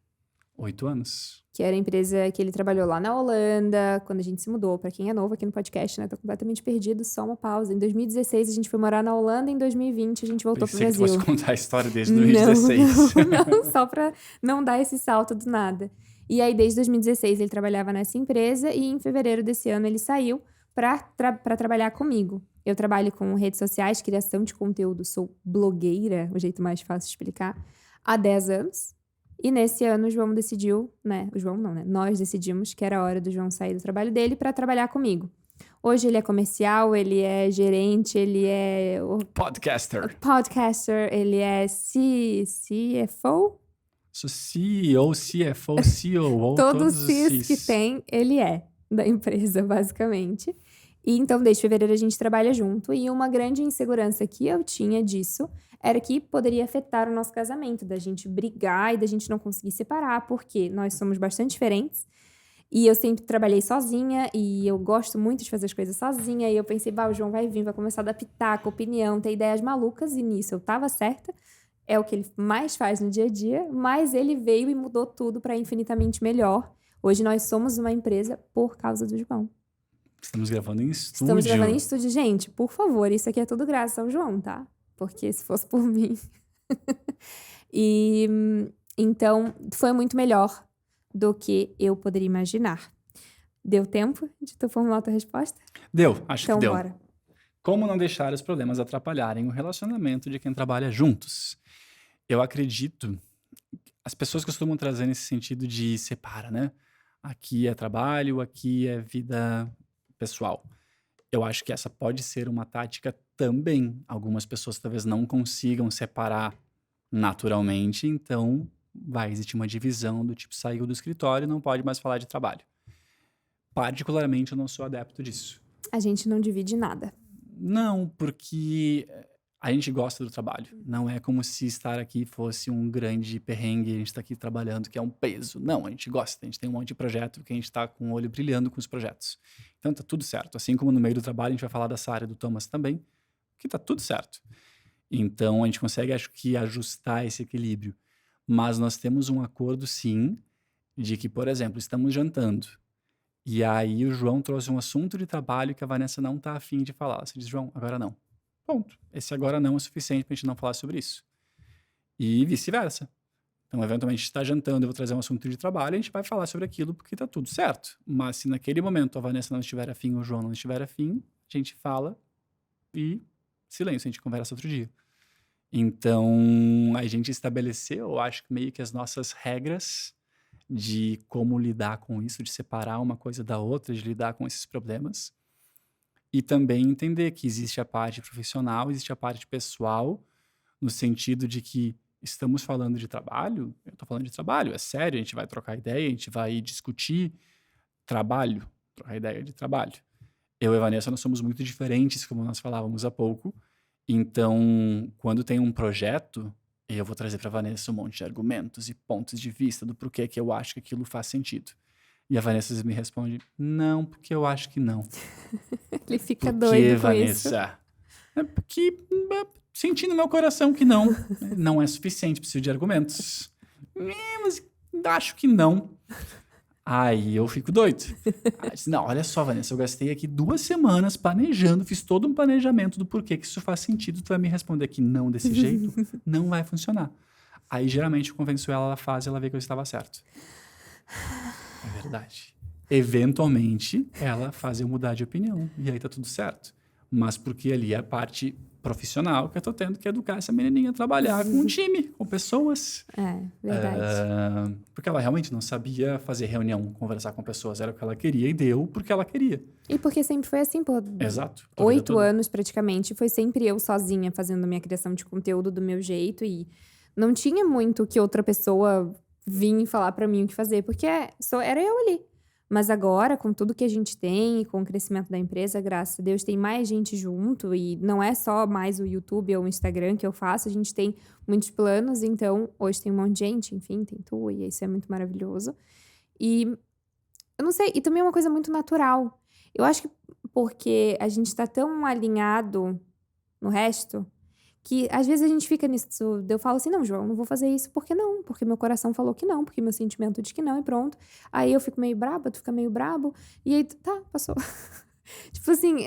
8 anos. Que era a empresa que ele trabalhou lá na Holanda, quando a gente se mudou. Pra quem é novo aqui no podcast, né? Tô completamente perdido, só uma pausa. Em 2016 a gente foi morar na Holanda, em 2020 a gente voltou pro Pensei que tu Brasil. fosse contar a história desde 2016. Não, só pra não dar esse salto do nada. E aí, desde 2016 ele trabalhava nessa empresa e em fevereiro desse ano ele saiu pra trabalhar comigo. Eu trabalho com redes sociais, criação de conteúdo, sou blogueira, o jeito mais fácil de explicar, há 10 anos. E nesse ano o João decidiu, né? O João não, né? Nós decidimos que era a hora do João sair do trabalho dele para trabalhar comigo. Hoje ele é comercial, ele é gerente, ele é podcaster, ele é CFO. Sou CEO, CFO, COO, Todos os Cs que tem, ele é da empresa, basicamente. E então, desde fevereiro a gente trabalha junto. E uma grande insegurança que eu tinha disso era que poderia afetar o nosso casamento, da gente brigar e da gente não conseguir separar, porque nós somos bastante diferentes. E eu sempre trabalhei sozinha e eu gosto muito de fazer as coisas sozinha. E eu pensei, o João vai vir, vai começar a dar pitaco, opinião, ter ideias malucas. E nisso eu tava certa. É o que ele mais faz no dia a dia. Mas ele veio e mudou tudo para infinitamente melhor. Hoje nós somos uma empresa por causa do João. Estamos gravando em Estamos gravando em estúdio. estúdio. Gente, por favor, isso aqui é tudo graças ao João, tá? Porque se fosse por mim. E então foi muito melhor do que eu poderia imaginar. Deu tempo de tu formular a tua resposta? Deu, acho que Então, deu. bora. Como não deixar os problemas atrapalharem o relacionamento de quem trabalha juntos? Eu acredito, as pessoas costumam trazer nesse sentido de separa, né? Aqui é trabalho, aqui é vida pessoal. Eu acho que essa pode ser uma tática também. Algumas pessoas talvez não consigam separar naturalmente, então vai existir uma divisão do tipo, saiu do escritório e não pode mais falar de trabalho. Particularmente, eu não sou adepto disso. A gente não divide nada. Não, porque a gente gosta do trabalho. Não é como se estar aqui fosse um grande perrengue, a gente está aqui trabalhando, que é um peso. Não, a gente gosta, a gente tem um monte de projeto que a gente está com o olho brilhando com os projetos. Então tá tudo certo. Assim como no meio do trabalho a gente vai falar dessa área do Thomas também, que tá tudo certo. Então a gente consegue, acho que, ajustar esse equilíbrio. Mas nós temos um acordo, sim, de que, por exemplo, estamos jantando. E aí o João trouxe um assunto de trabalho que a Vanessa não tá afim de falar. Você diz, João, agora não. Ponto. Esse agora não é suficiente pra gente não falar sobre isso. E vice-versa. Então, eventualmente, a gente está jantando, eu vou trazer um assunto de trabalho, a gente vai falar sobre aquilo porque tá tudo certo. Mas se naquele momento a Vanessa não estiver afim ou o João não estiver afim, a gente fala e silêncio, a gente conversa outro dia. Então, a gente estabeleceu, eu acho que meio que as nossas regras de como lidar com isso, de separar uma coisa da outra, de lidar com esses problemas. E também entender que existe a parte profissional, existe a parte pessoal, no sentido de que estamos falando de trabalho, eu estou falando de trabalho, é sério, a gente vai trocar ideia, a gente vai discutir trabalho, trocar ideia de trabalho. Eu e a Vanessa, nós somos muito diferentes, como nós falávamos há pouco. Então, quando tem um projeto, eu vou trazer para a Vanessa um monte de argumentos e pontos de vista do porquê que eu acho que aquilo faz sentido. E a Vanessa às vezes me responde, não, porque eu acho que não. Ele fica Por doido que, com isso. Vanessa? É porque senti no meu coração que não. Não é suficiente, preciso de argumentos. Mas acho que não. Aí eu fico doido. Aí eu disse, não, olha só, Vanessa, eu gastei aqui 2 semanas planejando, fiz todo um planejamento do porquê que isso faz sentido. Tu vai me responder que não desse jeito? Não vai funcionar. Aí geralmente eu convenço ela, ela faz e ela vê que eu estava certo. É verdade. Eventualmente, ela faz eu mudar de opinião. E aí tá tudo certo. Mas porque ali é a parte profissional que eu tô tendo que educar essa menininha a trabalhar com um time, com pessoas. É, verdade. Porque ela realmente não sabia fazer reunião, conversar com pessoas. Era o que ela queria e deu porque ela queria. E porque sempre foi assim, pô. Exato. A vida 8 toda. anos praticamente, foi sempre eu sozinha fazendo a minha criação de conteúdo do meu jeito e não tinha muito que outra pessoa vinha falar pra mim o que fazer, porque só era eu ali. Mas agora, com tudo que a gente tem, com o crescimento da empresa, graças a Deus, tem mais gente junto e não é só mais o YouTube ou o Instagram que eu faço, a gente tem muitos planos, então hoje tem um monte de gente, enfim, tem tu, e isso é muito maravilhoso. E eu não sei, e também é uma coisa muito natural. Eu acho que porque a gente tá tão alinhado no resto, que às vezes a gente fica nisso. Eu falo assim, não, João, não vou fazer isso, porque não? Porque meu coração falou que não, porque meu sentimento diz que não, e pronto. Aí eu fico meio braba, tu fica meio brabo, e aí, tá, passou. Tipo assim,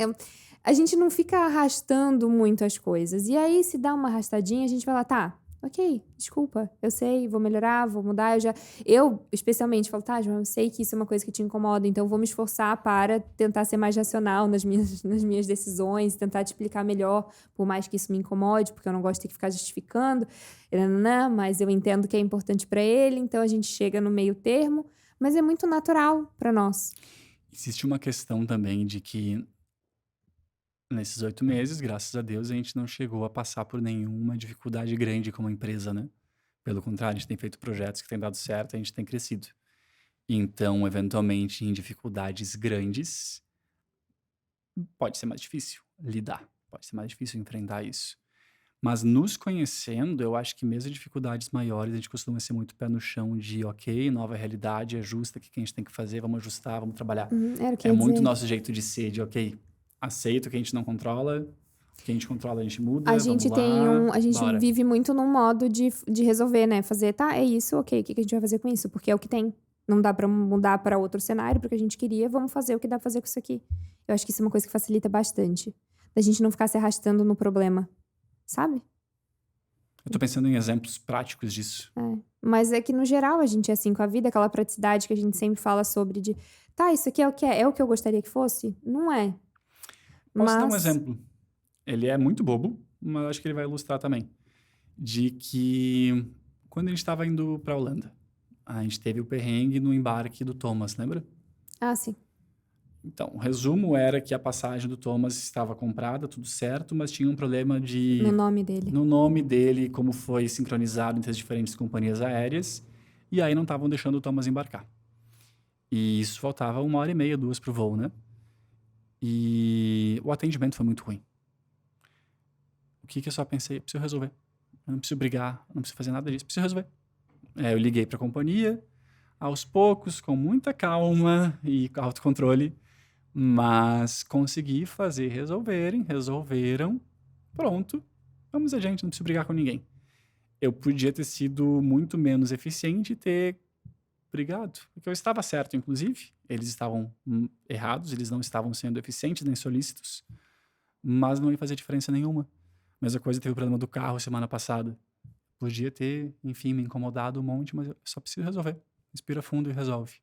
a gente não fica arrastando muito as coisas. E aí, se dá uma arrastadinha, a gente vai lá, tá, ok, desculpa, eu sei, vou melhorar, vou mudar. Eu especialmente, falo, tá, João, eu sei que isso é uma coisa que te incomoda, então eu vou me esforçar para tentar ser mais racional nas minhas decisões, tentar te explicar melhor, por mais que isso me incomode, porque eu não gosto de ter que ficar justificando, mas eu entendo que é importante para ele, então a gente chega no meio termo, mas é muito natural para nós. Existe uma questão também de que nesses 8 meses, graças a Deus, a gente não chegou a passar por nenhuma dificuldade grande como empresa, né? Pelo contrário, a gente tem feito projetos que têm dado certo, a gente tem crescido. Então, eventualmente, em dificuldades grandes, pode ser mais difícil lidar, pode ser mais difícil enfrentar isso. Mas nos conhecendo, eu acho que mesmo em dificuldades maiores, a gente costuma ser muito pé no chão de, ok, nova realidade, ajusta, o que a gente tem que fazer, vamos ajustar, vamos trabalhar. Era o que É eu ia muito dizer. nosso jeito de ser, de, ok, aceito o que a gente não controla, o que a gente controla a gente muda, A gente vamos lá, a gente bora. vive muito num modo de resolver, né? Fazer, tá, é isso, ok, o que a gente vai fazer com isso? Porque é o que tem. Não dá pra mudar pra outro cenário, porque a gente queria, vamos fazer o que dá pra fazer com isso aqui. Eu acho que isso é uma coisa que facilita bastante. Da gente não ficar se arrastando no problema, sabe? Eu tô pensando em exemplos práticos disso. Mas é que, no geral, a gente é assim com a vida, aquela praticidade que a gente sempre fala sobre de, tá, isso aqui é o que é? É o que eu gostaria que fosse? Não é. Posso dar um Mas, exemplo? Ele é muito bobo, mas eu acho que ele vai ilustrar também. De que quando a gente estava indo pra Holanda, a gente teve o perrengue no embarque do Thomas, lembra? sim, Então, o resumo era que a passagem do Thomas estava comprada, tudo certo, mas tinha um problema no nome dele. no nome dele, como foi sincronizado entre as diferentes companhias aéreas, e aí não estavam deixando o Thomas embarcar. E isso faltava 1h30, 2 pro voo, né? E o atendimento foi muito ruim. O que eu só pensei? Preciso resolver. Eu não preciso brigar, não preciso fazer nada disso, preciso resolver. Eu liguei pra companhia, aos poucos, com muita calma e autocontrole, mas consegui fazer resolveram, pronto, vamos adiante, não preciso brigar com ninguém. Eu podia ter sido muito menos eficiente e ter brigado, porque eu estava certo, inclusive, eles estavam errados, eles não estavam sendo eficientes nem solícitos, mas não ia fazer diferença nenhuma. Mesma coisa, teve o problema do carro semana passada. Podia ter, enfim, me incomodado um monte, mas eu só preciso resolver. Respira fundo e resolve.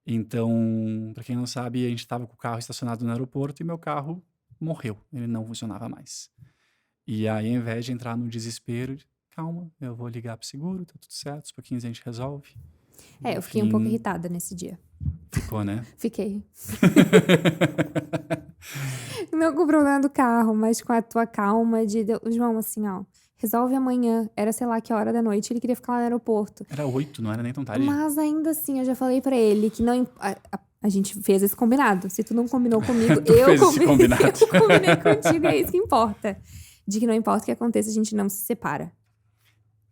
Então, para quem não sabe, a gente estava com o carro estacionado no aeroporto e meu carro morreu. Ele não funcionava mais. E aí, ao invés de entrar no desespero, calma, eu vou ligar pro seguro, tá tudo certo, aos pouquinhos a gente resolve. Eu fiquei um pouco Enfim, irritada nesse dia. ficou, né? Fiquei. Não com o problema do carro, mas com a tua calma de, João, assim, ó, resolve amanhã. Era sei lá que hora da noite, ele queria ficar lá no aeroporto. Era 8, não era nem tão tarde. Mas ainda assim, eu já falei pra ele que não. A gente fez esse combinado. Se tu não combinou comigo, Tu fez esse combinado. eu combinei contigo, é isso que importa. De que não importa o que aconteça, a gente não se separa.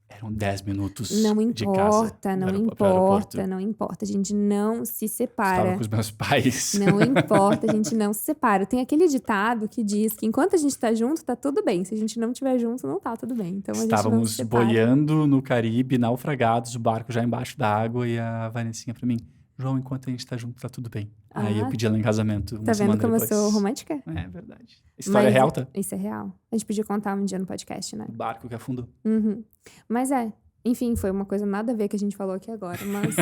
Eram 10 minutos Não de casa importa, não pro importa, aeroporto. não importa. A gente não se Estava separa. com os meus pais. Não importa, a gente não se separa. Tem aquele ditado que diz que enquanto a gente tá junto, tá tudo bem. Se a gente não estiver junto, não tá tudo bem. Então a gente não se Estávamos separa. boiando no Caribe, naufragados, o barco já embaixo da água e a Vanessinha pra mim, João, enquanto a gente tá junto, tá tudo bem. Aí eu pedi ela em casamento uma Tá vendo semana como depois. eu sou romântica? É verdade. História real, tá? Isso é real. A gente podia contar um dia no podcast, né? O barco que afundou. Uhum. Mas enfim, foi uma coisa nada a ver que a gente falou aqui agora, mas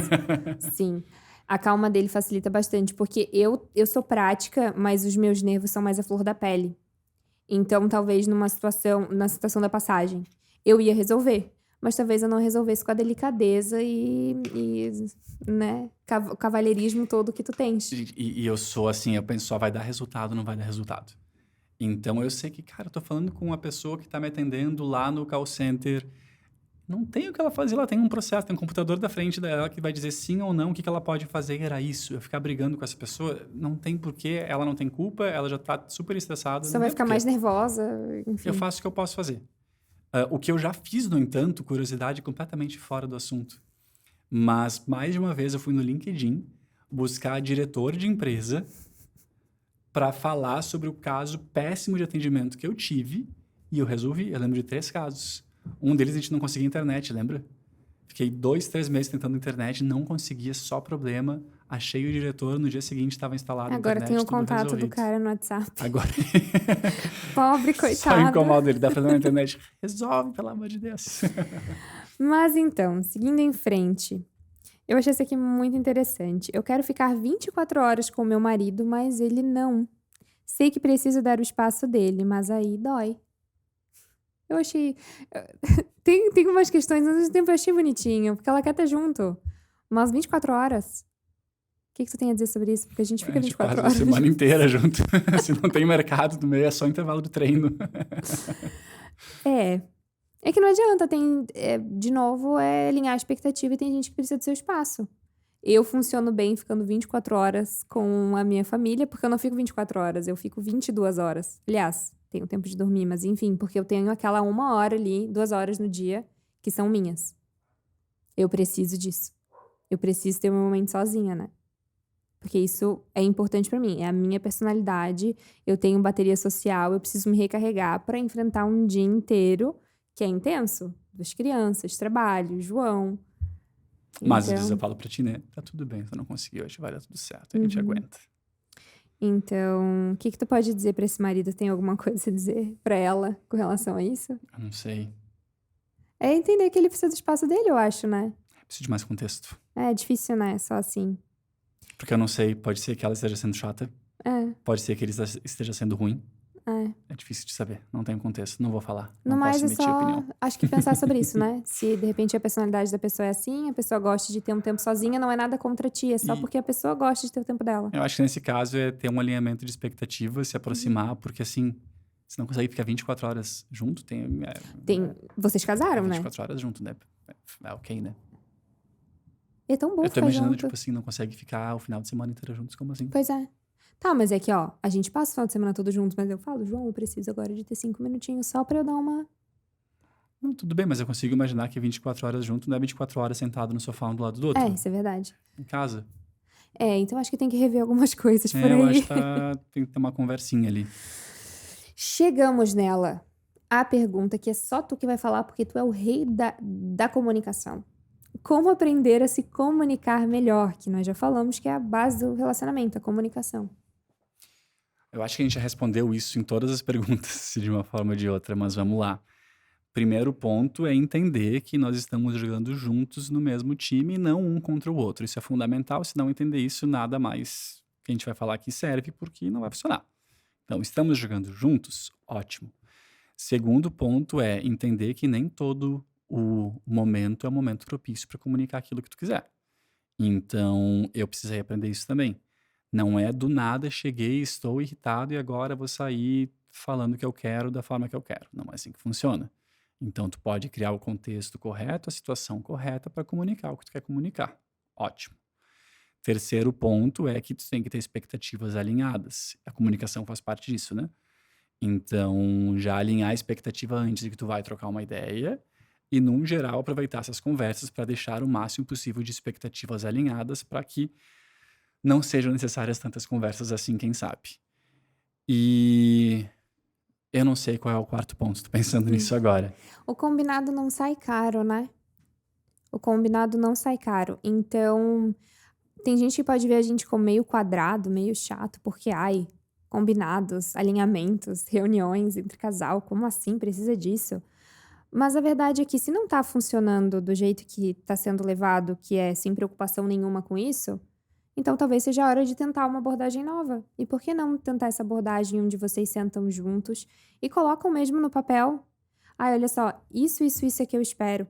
sim. A calma dele facilita bastante, porque eu sou prática, mas os meus nervos são mais à flor da pele. Então, talvez na situação da passagem, eu ia resolver. Mas talvez eu não resolvesse com a delicadeza e né, o cavalheirismo todo que tu tens. E eu sou assim, eu penso só vai dar resultado, não vai dar resultado. Então eu sei que, cara, eu tô falando com uma pessoa que tá me atendendo lá no call center. Não tem o que ela fazer, ela tem um processo, tem um computador da frente dela que vai dizer sim ou não, o que ela pode fazer. Era isso, eu ficar brigando com essa pessoa, não tem porquê, ela não tem culpa, ela já tá super estressada. Só vai ficar mais nervosa, enfim. Eu faço o que eu posso fazer. O que eu já fiz, no entanto, curiosidade completamente fora do assunto. Mas mais de uma vez eu fui no LinkedIn buscar diretor de empresa para falar sobre o caso péssimo de atendimento que eu tive e eu resolvi. Eu lembro de 3 casos. Um deles a gente não conseguia internet, lembra? Fiquei 2, 3 meses tentando internet, não conseguia, só problema. Achei o diretor, no dia seguinte estava instalado a internet. Agora tem o tudo contato resolvido. do cara no WhatsApp. Agora. Pobre, coitado. Só incomoda ele, dá pra na internet. Resolve, pelo amor de Deus. Mas então, seguindo em frente. Eu achei isso aqui muito interessante. Eu quero ficar 24 horas com meu marido, mas ele não. Sei que preciso dar o espaço dele, mas aí dói. Eu achei... Tem umas questões, ao mesmo tempo eu achei bonitinho, porque ela quer estar junto. Mas 24 horas? O que tu tem a dizer sobre isso? Porque a gente fica 24 horas. A semana inteira junto. Se não tem mercado no meio, é só intervalo de treino. É que não adianta, de novo, alinhar a expectativa e tem gente que precisa do seu espaço. Eu funciono bem ficando 24 horas com a minha família, porque eu não fico 24 horas, eu fico 22 horas. Aliás, tenho tempo de dormir, mas enfim, porque eu tenho aquela 1 hora ali, 2 horas no dia, que são minhas. Eu preciso disso. Eu preciso ter um momento sozinha, né? Porque isso é importante pra mim, é a minha personalidade, eu tenho bateria social, eu preciso me recarregar pra enfrentar um dia inteiro que é intenso. 2 crianças, trabalho, João. Mas às vezes eu falo pra ti, né? Tá tudo bem, você não conseguiu, acho que vai dar tudo certo, a gente aguenta. Então, o que que tu pode dizer pra esse marido? Tem alguma coisa a dizer pra ela com relação a isso? Eu não sei. É entender que ele precisa do espaço dele, eu acho, né? Preciso de mais contexto. É difícil, né? Só assim. Porque eu não sei, pode ser que ela esteja sendo chata, É, pode ser que ele esteja sendo ruim. é. É difícil de saber, não tenho contexto, não vou falar, No não mais, posso é emitir só, opinião. acho que pensar sobre isso, né? Se de repente a personalidade da pessoa é assim, a pessoa gosta de ter um tempo sozinha, não é nada contra ti, é só E porque a pessoa gosta de ter o tempo dela. eu acho que nesse caso é ter um alinhamento de expectativas, se aproximar, porque assim, você não consegue ficar 24 horas junto, Vocês é casaram, né? 24 horas junto, né? É ok, né? É tão bom Eu tô ficar imaginando, junto. tipo assim, não consegue ficar o final de semana inteiro juntos, como assim? Pois é. Tá, mas é que, ó, a gente passa o final de semana todo junto, mas eu falo, João, eu preciso agora de ter 5 minutinhos só pra eu dar uma. Não, tudo bem, mas eu consigo imaginar que 24 horas junto não é 24 horas sentado no sofá um do lado do É, outro, isso é verdade. em casa. É, então acho que tem que rever algumas coisas por Eu acho aí. que tem que ter uma conversinha ali. Chegamos nela. A pergunta que é só tu que vai falar, porque tu é o rei da comunicação. Como aprender a se comunicar melhor? Que nós já falamos que é a base do relacionamento, a comunicação. Eu acho que a gente já respondeu isso em todas as perguntas, de uma forma ou de outra, mas vamos lá. Primeiro ponto é entender que nós estamos jogando juntos no mesmo time e não um contra o outro. Isso é fundamental, se não entender isso, nada mais que a gente vai falar aqui serve, porque não vai funcionar. Então, estamos jogando juntos? Ótimo. Segundo ponto é entender que nem todo o momento é o momento propício para comunicar aquilo que tu quiser. Então, eu precisei aprender isso também. Não é do nada, cheguei, estou irritado e agora vou sair falando o que eu quero da forma que eu quero. Não é assim que funciona. Então, tu pode criar o contexto correto, a situação correta para comunicar o que tu quer comunicar. Ótimo. Terceiro ponto é que tu tem que ter expectativas alinhadas. A comunicação faz parte disso, né? Então, já alinhar a expectativa antes de que tu vai trocar uma ideia e, num geral, aproveitar essas conversas para deixar o máximo possível de expectativas alinhadas para que não sejam necessárias tantas conversas assim, quem sabe. E eu não sei qual é o quarto ponto, tô pensando nisso agora. O combinado não sai caro, né? O combinado não sai caro. Então, tem gente que pode ver a gente como meio quadrado, meio chato, porque, ai, combinados, alinhamentos, reuniões entre casal, como assim? Precisa disso? Mas a verdade é que se não tá funcionando do jeito que tá sendo levado, que é sem preocupação nenhuma com isso, então talvez seja a hora de tentar uma abordagem nova. E por que não tentar essa abordagem onde vocês sentam juntos e colocam mesmo no papel? Ai, olha só, isso é que eu espero.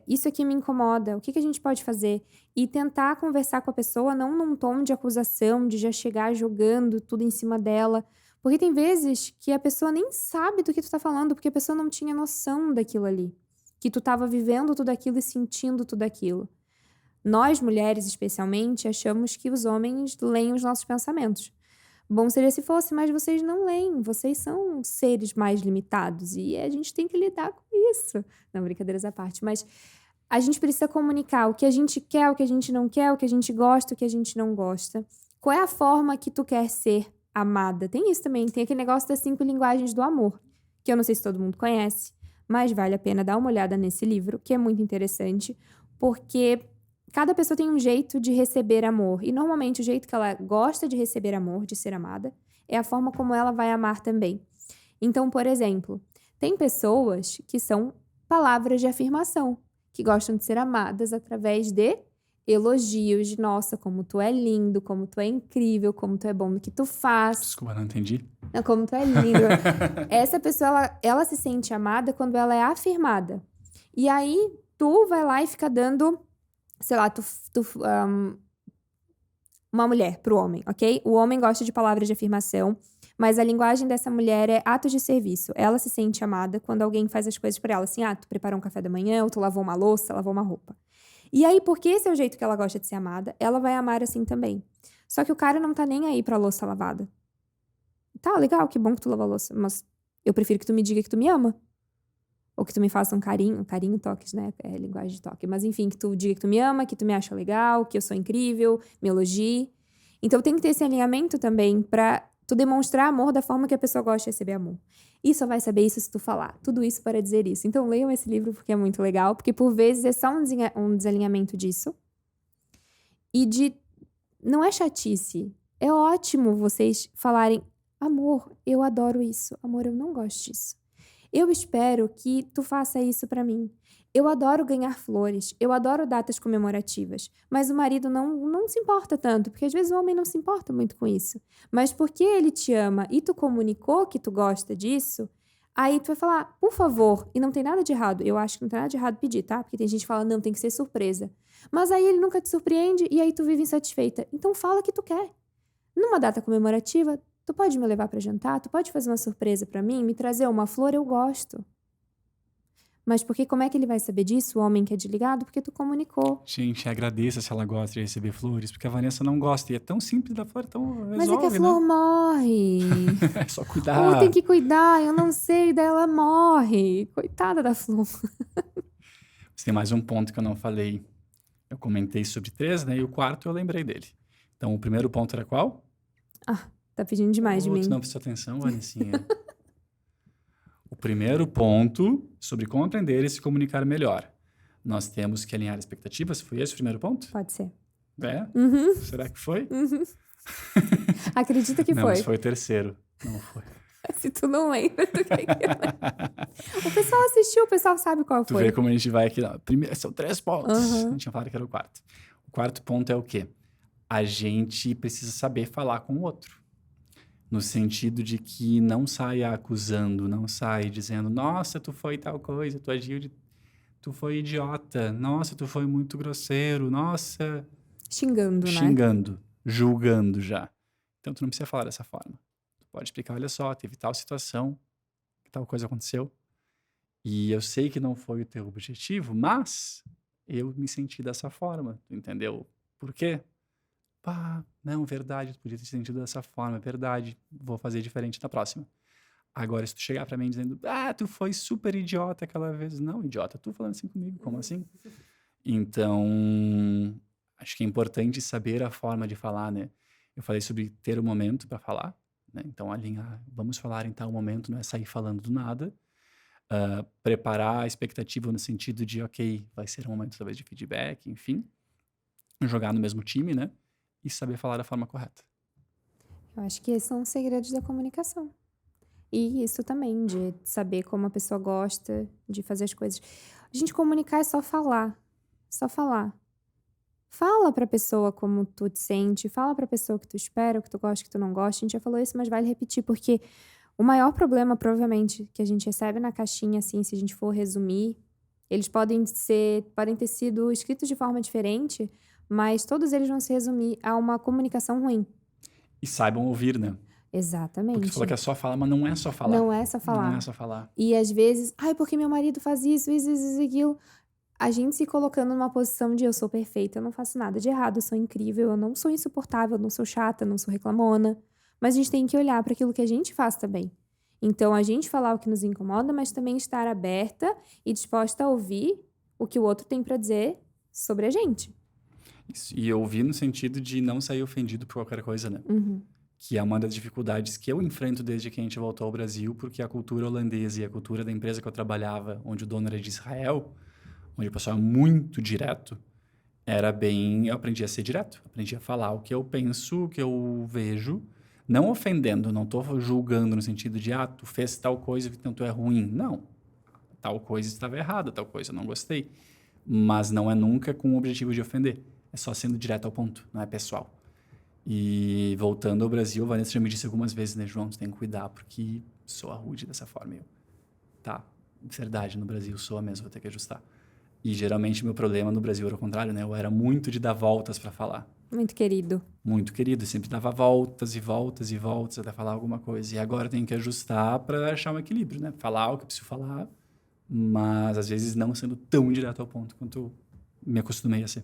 Isso aqui me incomoda. O que que a gente pode fazer? E tentar conversar com a pessoa não num tom de acusação, de já chegar jogando tudo em cima dela. Porque tem vezes que a pessoa nem sabe do que tu tá falando, porque a pessoa não tinha noção daquilo ali. Que tu tava vivendo tudo aquilo e sentindo tudo aquilo. Nós, mulheres especialmente, achamos que os homens leem os nossos pensamentos. Bom seria se fosse, mas vocês não leem. Vocês são seres mais limitados e a gente tem que lidar com isso. Não, brincadeiras à parte, mas a gente precisa comunicar o que a gente quer, o que a gente não quer, o que a gente gosta, o que a gente não gosta. Qual é a forma que tu quer ser amada? Tem isso também, tem aquele negócio das 5 linguagens do amor, que eu não sei se todo mundo conhece, mas vale a pena dar uma olhada nesse livro, que é muito interessante, porque cada pessoa tem um jeito de receber amor. E normalmente o jeito que ela gosta de receber amor, de ser amada, é a forma como ela vai amar também. Então, por exemplo, tem pessoas que são palavras de afirmação, que gostam de ser amadas através de elogios de nossa, como tu é lindo, como tu é incrível, como tu é bom no que tu faz. Desculpa, não entendi. Não, como tu é lindo. Essa pessoa, ela se sente amada quando ela é afirmada. E aí, tu vai lá e fica dando, sei lá, uma mulher pro homem, ok? O homem gosta de palavras de afirmação, mas a linguagem dessa mulher é atos de serviço. Ela se sente amada quando alguém faz as coisas pra ela, assim, tu preparou um café da manhã, ou tu lavou uma louça, lavou uma roupa. E aí, porque esse é o jeito que ela gosta de ser amada, ela vai amar assim também. Só que o cara não tá nem aí pra louça lavada. Tá, legal, que bom que tu lavou a louça, mas eu prefiro que tu me diga que tu me ama. Ou que tu me faça um carinho, toques, né? É linguagem de toque. Mas enfim, que tu diga que tu me ama, que tu me acha legal, que eu sou incrível, me elogie. Então tem que ter esse alinhamento também pra tu demonstrar amor da forma que a pessoa gosta de receber amor. E só vai saber isso se tu falar. Tudo isso para dizer isso. Então leiam esse livro porque é muito legal, porque por vezes é só um desalinhamento disso. E de... Não é chatice. É ótimo vocês falarem: "Amor, eu adoro isso. Amor, eu não gosto disso. Eu espero que tu faça isso pra mim. Eu adoro ganhar flores, eu adoro datas comemorativas", mas o marido não se importa tanto, porque às vezes o homem não se importa muito com isso. Mas porque ele te ama e tu comunicou que tu gosta disso, aí tu vai falar: "Por favor", e não tem nada de errado, eu acho que não tem nada de errado pedir, tá, porque tem gente que fala: "Não, tem que ser surpresa". Mas aí ele nunca te surpreende e aí tu vive insatisfeita. Então fala que tu quer. Numa data comemorativa, tu pode me levar pra jantar? Tu pode fazer uma surpresa pra mim? Me trazer uma flor? Eu gosto. Mas porque como é que ele vai saber disso, o homem que é desligado? Porque tu comunicou. Gente, agradeça se ela gosta de receber flores, porque a Vanessa não gosta. E é tão simples da flor, então Mas é que a resolve, né? flor morre. É só Ou tem cuidar. que cuidar, eu não sei, daí ela morre. Coitada da flor. Mas tem mais um ponto que eu não falei. Eu comentei sobre 3, né? E o quarto eu lembrei dele. Então, o primeiro ponto era qual? Ah, tá pedindo demais de Tu mim. não prestou atenção, Vanessinha. O primeiro ponto sobre como aprender e se comunicar melhor. Nós temos que alinhar expectativas. Foi esse o primeiro ponto? Pode ser. É? Uhum, Será que foi? uhum. Acredita que Não, mas foi. foi o terceiro. Não foi. Se tu não lembra do que O pessoal assistiu, o pessoal sabe qual Tu vê foi. como a gente vai aqui. Primeiro, são 3 pontos. A Aham. gente tinha falado que era o quarto. O quarto ponto é o quê? A gente precisa saber falar com o outro. No sentido de que não saia acusando, não saia dizendo, nossa, tu foi tal coisa, tu agiu de... Tu foi idiota, nossa, tu foi muito grosseiro, nossa... Xingando, né? Xingando, julgando já. Então, tu não precisa falar dessa forma. Tu pode explicar, olha só, teve tal situação, tal coisa aconteceu, e eu sei que não foi o teu objetivo, mas eu me senti dessa forma, tu entendeu? Por quê? Pá, não, verdade, tu podia ter se sentido dessa forma, é verdade, vou fazer diferente na próxima. Agora, se tu chegar pra mim dizendo, tu foi super idiota aquela vez. Não, idiota, tu falando assim comigo, como assim? Então, acho que é importante saber a forma de falar, né? Eu falei sobre ter o momento para falar, né? Então, alinhar, vamos falar em tal momento, não é sair falando do nada. Preparar a expectativa no sentido de, ok, vai ser um momento talvez de feedback, enfim. Jogar no mesmo time, né? E saber falar da forma correta. Eu acho que esses são os segredos da comunicação. E isso também, de saber como a pessoa gosta de fazer as coisas. A gente comunicar é só falar. Só falar. Fala pra pessoa como tu te sente, fala pra pessoa o que tu espera, o que tu gosta, o que tu não gosta. A gente já falou isso, mas vale repetir, porque o maior problema, provavelmente, que a gente recebe na caixinha, assim, se a gente for resumir, eles podem ter sido escritos de forma diferente, mas todos eles vão se resumir a uma comunicação ruim. E saibam ouvir, né? Porque tu falou que Exatamente. é só falar, mas não é só falar. Não é só Não é falar. só falar. E às vezes, ai, porque meu marido faz isso, aquilo. A gente se colocando numa posição de eu sou perfeita, eu não faço nada de errado, eu sou incrível, eu não sou insuportável, eu não sou chata, eu não sou reclamona. Mas a gente tem que olhar para aquilo que a gente faz também. Então, a gente falar o que nos incomoda, mas também estar aberta e disposta a ouvir o que o outro tem para dizer sobre a gente. Isso. E ouvir no sentido de não sair ofendido por qualquer coisa, né? Uhum. Que é uma das dificuldades que eu enfrento desde que a gente voltou ao Brasil, porque a cultura holandesa e a cultura da empresa que eu trabalhava, onde o dono era de Israel, onde o pessoal é muito direto, era bem... Eu aprendi a ser direto, aprendi a falar o que eu penso, o que eu vejo, não ofendendo, não tô julgando no sentido de, tu fez tal coisa, então tu é ruim. Não, tal coisa estava errada, tal coisa eu não gostei. Mas não é nunca com o objetivo de ofender, é só sendo direto ao ponto, não é pessoal. E voltando ao Brasil, a Vanessa já me disse algumas vezes, né, João, tu tem que cuidar, porque soa rude dessa forma. Eu, tá, verdade, no Brasil soa mesmo, vou ter que ajustar. E geralmente meu problema no Brasil era o contrário, né? Eu era muito de dar voltas para falar. Muito querido. Muito querido, sempre dava voltas e voltas e voltas até falar alguma coisa. E agora eu tenho que ajustar para achar um equilíbrio, né? Falar o que eu preciso falar, mas às vezes não sendo tão direto ao ponto quanto me acostumei a ser.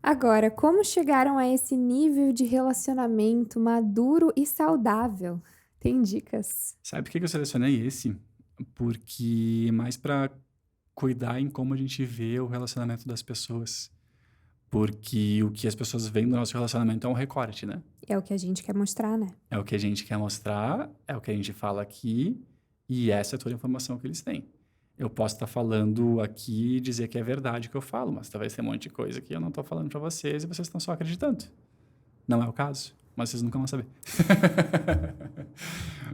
Agora, como chegaram a esse nível de relacionamento maduro e saudável? Tem dicas? Sabe por que eu selecionei esse? Porque mais para cuidar em como a gente vê o relacionamento das pessoas. Porque o que as pessoas veem do nosso relacionamento é um recorte, né? É o que a gente quer mostrar, né? É o que a gente quer mostrar, é o que a gente fala aqui, e essa é toda a informação que eles têm. Eu posso estar falando aqui e dizer que é verdade o que eu falo, mas talvez tenha um monte de coisa que eu não estou falando para vocês e vocês estão só acreditando, Não é o caso, mas vocês nunca vão saber.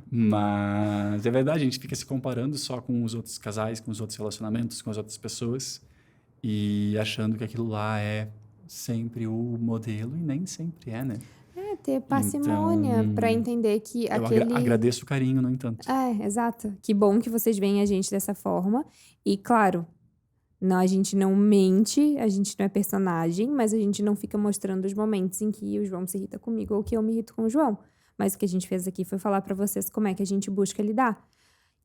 Mas é verdade, a gente fica se comparando só com os outros casais, com os outros relacionamentos, com as outras pessoas e achando que aquilo lá é sempre o modelo e nem sempre é, né? É, ter parcimônia pra Então, entender que eu aquele... agradeço o carinho, no entanto. Exato. Que bom que vocês veem a gente dessa forma. E, claro, não, a gente não mente, a gente não é personagem, mas a gente não fica mostrando os momentos em que o João se irrita comigo ou que eu me irrito com o João. Mas o que a gente fez aqui foi falar pra vocês como é que a gente busca lidar.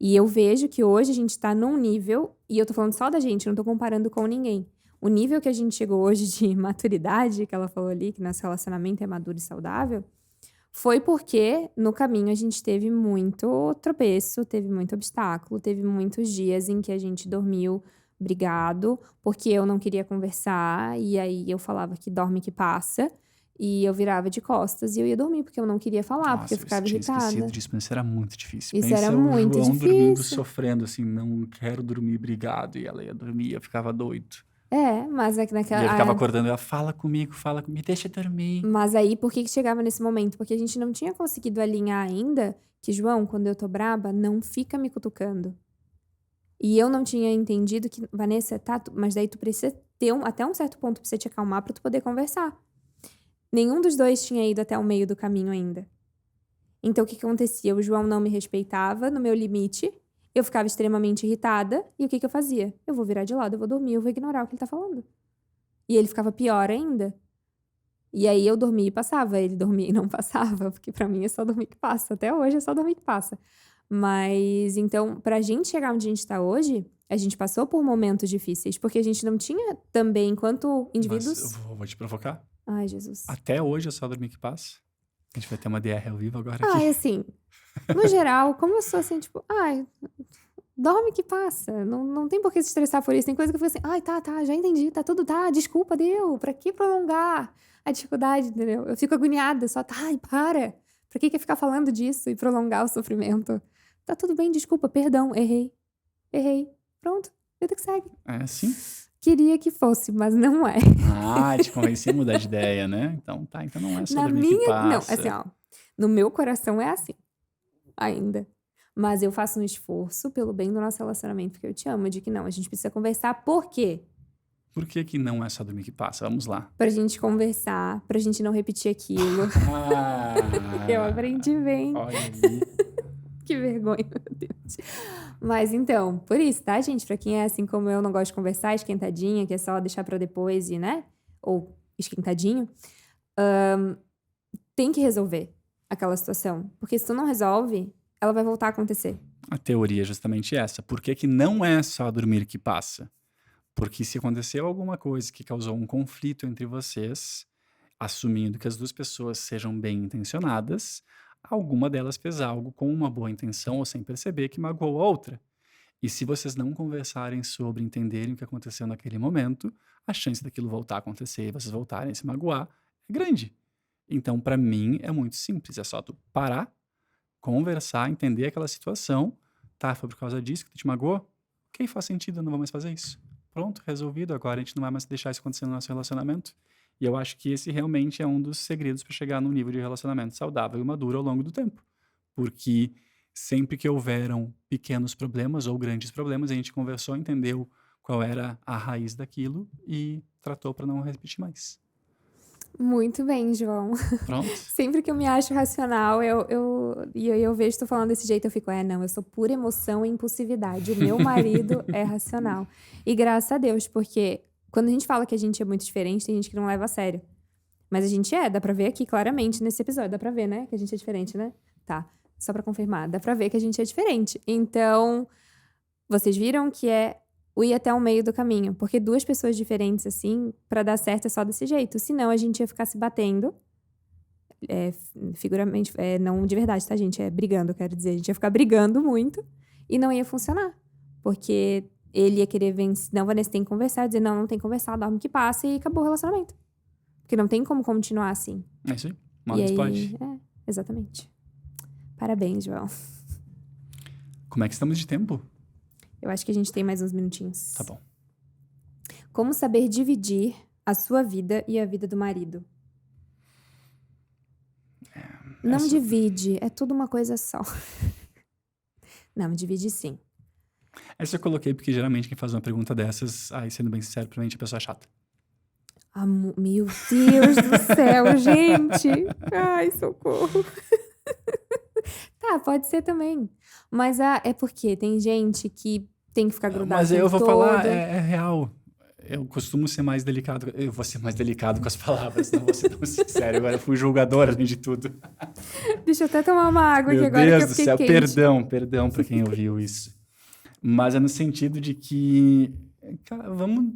E eu vejo que hoje a gente tá num nível, e eu tô falando só da gente, não tô comparando com ninguém. O nível que a gente chegou hoje de maturidade, que ela falou ali, que nosso relacionamento é maduro e saudável, foi porque no caminho a gente teve muito tropeço, teve muito obstáculo, teve muitos dias em que a gente dormiu brigado, porque eu não queria conversar, e aí eu falava que dorme que passa, e eu virava de costas e eu ia dormir, porque eu não queria falar, porque eu Nossa, eu ficava tinha esquecido irritada. disso, mas isso era muito difícil. Isso era Pensa o muito João dormindo, difícil. sofrendo, assim, não quero dormir, brigado. E ela ia dormir, eu ficava doido. Mas é que E eu ficava naquela. acordando, ela fala comigo, me deixa dormir. Mas aí, por que que chegava nesse momento? Porque a gente não tinha conseguido alinhar ainda que, João, quando eu tô braba, não fica me cutucando. E eu não tinha entendido que, Vanessa, tá, mas daí tu precisa ter até um certo ponto pra você te acalmar pra tu poder conversar. Nenhum dos dois tinha ido até o meio do caminho ainda. Então, o que que acontecia? O João não me respeitava no meu limite, eu ficava extremamente irritada, e o que que eu fazia? Eu vou virar de lado, eu vou dormir, eu vou ignorar o que ele tá falando. E ele ficava pior ainda. E aí eu dormia e passava, ele dormia e não passava, porque pra mim é só dormir que passa. Até hoje é só dormir que passa. Mas então, pra gente chegar onde a gente tá hoje, a gente passou por momentos difíceis, porque a gente não tinha também, enquanto Mas indivíduos. eu vou te provocar. Ai, Jesus. Até hoje é só dormir que passa. A gente vai ter uma DR ao vivo agora aqui. Ai, assim, no geral, como eu sou assim, tipo, dorme que passa. Não tem por que se estressar por isso. Tem coisa que eu fico assim, tá, já entendi, tá tudo, tá, desculpa, deu. Pra que prolongar a dificuldade, entendeu? Eu fico agoniada, só, para. Pra que ficar falando disso e prolongar o sofrimento? Tá tudo bem, desculpa, perdão, errei. Pronto, vida que segue. É assim? Queria que fosse, mas não é. Te convenci a mudar de ideia, né? Então tá, então não é só Na dormir que minha. Não, passa. assim, ó. No meu coração é assim. Ainda. Mas eu faço um esforço pelo bem do nosso relacionamento, porque eu te amo, de que não, a gente precisa conversar. Por quê? Por que não é só dormir que passa? Vamos lá. Pra gente conversar, pra gente não repetir aquilo. Eu aprendi bem. Olha ali. Que vergonha, meu Deus. Mas então, por isso, tá, gente? Pra quem é assim como eu, não gosta de conversar, esquentadinha, que é só deixar pra depois e, né? Ou esquentadinho. Tem que resolver aquela situação. Porque se tu não resolve, ela vai voltar a acontecer. A teoria é justamente essa. Por que não é só dormir que passa? Porque se aconteceu alguma coisa que causou um conflito entre vocês, assumindo que as duas pessoas sejam bem intencionadas, alguma delas fez algo com uma boa intenção ou sem perceber que magoou a outra. E se vocês não conversarem sobre entenderem o que aconteceu naquele momento, a chance daquilo voltar a acontecer e vocês voltarem a se magoar é grande. Então, para mim, é muito simples. É só tu parar, conversar, entender aquela situação. Tá, foi por causa disso que tu te magoou? Ok, faz sentido, eu não vou mais fazer isso. Pronto, resolvido. Agora a gente não vai mais deixar isso acontecer no nosso relacionamento. E eu acho que esse realmente é um dos segredos para chegar num nível de relacionamento saudável e maduro ao longo do tempo. Porque sempre que houveram pequenos problemas ou grandes problemas, a gente conversou, entendeu qual era a raiz daquilo e tratou para não repetir mais. Muito bem, João. Pronto. Sempre que eu me acho racional, eu vejo tu falando desse jeito, eu fico, não, eu sou pura emoção e impulsividade. O meu marido é racional. E graças a Deus, porque quando a gente fala que a gente é muito diferente, tem gente que não leva a sério. Mas a gente dá pra ver aqui claramente nesse episódio. Dá pra ver, né? Que a gente é diferente, né? Tá, só pra confirmar. Dá pra ver que a gente é diferente. Então, vocês viram que o ir até o meio do caminho. Porque duas pessoas diferentes, assim, pra dar certo é só desse jeito. Senão, a gente ia ficar se batendo. Figuramente, não de verdade, tá, gente? É brigando, eu quero dizer. A gente ia ficar brigando muito e não ia funcionar. Porque ele ia querer vencer. Não, Vanessa, tem que conversar. Dizer, não tem que conversar, dorme que passa e acabou o relacionamento. Porque não tem como continuar assim. É isso aí. Uma vez pode. Exatamente. Parabéns, João. Como é que estamos de tempo? Eu acho que a gente tem mais uns minutinhos. Tá bom. Como saber dividir a sua vida e a vida do marido? É Não só- divide, é tudo uma coisa só. Não, divide sim. Essa eu coloquei porque geralmente quem faz uma pergunta dessas, aí sendo bem sincero, provavelmente a pessoa é chata. Meu Deus do céu, gente! Ai, socorro. Tá, pode ser também. Mas é porque tem gente que tem que ficar grudado o Mas eu tempo vou falar, todo. é real. Eu costumo ser mais delicado. Eu vou ser mais delicado com as palavras, não vou ser tão sincero. Agora eu fui julgador além de tudo. Deixa eu até tomar uma água aqui Meu agora que Deus eu do fiquei céu, quente. perdão para quem ouviu isso. Mas é no sentido de que, cara, vamos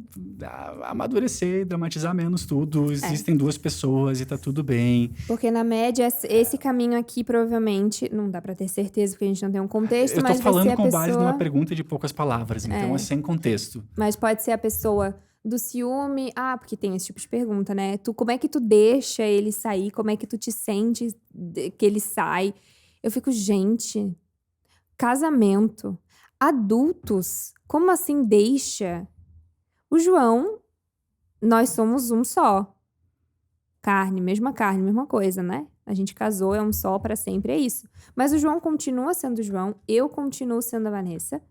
amadurecer e dramatizar menos tudo. É, Existem duas pessoas e tá tudo bem. porque na média, esse caminho aqui provavelmente, não dá pra ter certeza porque a gente não tem um contexto, Eu tô mas vai ser falando a com base numa pessoa. pergunta de poucas palavras, então é É, sem contexto. mas pode ser a pessoa do ciúme. Ah, porque tem esse tipo de pergunta, né? Como é que tu deixa ele sair? Como é que tu te sente que ele sai? Eu fico, gente, casamento, adultos, como assim deixa? O João, nós somos um só. Carne, mesma coisa, né? A gente casou, é um só pra sempre, é isso. Mas o João continua sendo o João, eu continuo sendo a Vanessa.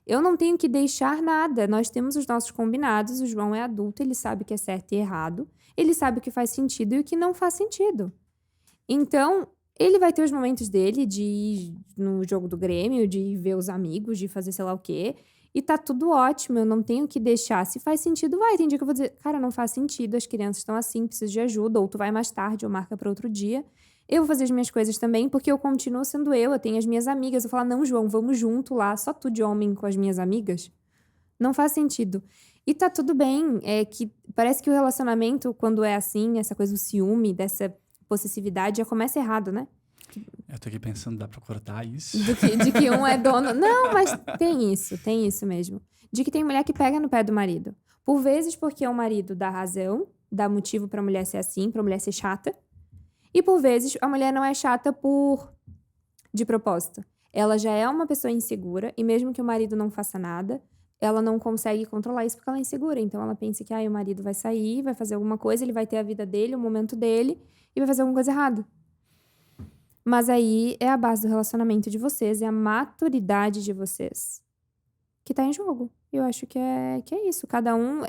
Eu não tenho que deixar nada. Nós temos os nossos combinados. O João é adulto, ele sabe o que é certo e errado. Ele sabe o que faz sentido e o que não faz sentido. Então, ele vai ter os momentos dele de ir no jogo do Grêmio, de ver os amigos, de fazer sei lá o quê. E tá tudo ótimo, eu não tenho que deixar. Se faz sentido, vai. Tem dia que eu vou dizer, cara, não faz sentido, as crianças estão assim, preciso de ajuda, ou tu vai mais tarde, ou marca para outro dia. Eu vou fazer as minhas coisas também, porque eu continuo sendo eu tenho as minhas amigas. Eu falo, não, João, vamos junto lá, só tu de homem com as minhas amigas. Não faz sentido. E tá tudo bem, é que parece que o relacionamento, quando é assim, essa coisa do ciúme, dessa possessividade, já começa errado, né? Eu tô aqui pensando, dá pra cortar isso? De que um é dono. Não, mas tem isso mesmo. De que tem mulher que pega no pé do marido. Por vezes, porque o marido dá razão, dá motivo pra mulher ser assim, pra mulher ser chata. E por vezes, a mulher não é chata de propósito. Ela já é uma pessoa insegura, e mesmo que o marido não faça nada, ela não consegue controlar isso porque ela é insegura. Então ela pensa que o marido vai sair, vai fazer alguma coisa, ele vai ter a vida dele, o momento dele, e vai fazer alguma coisa errada. Mas aí é a base do relacionamento de vocês, é a maturidade de vocês que tá em jogo. Eu acho que é isso. Cada um.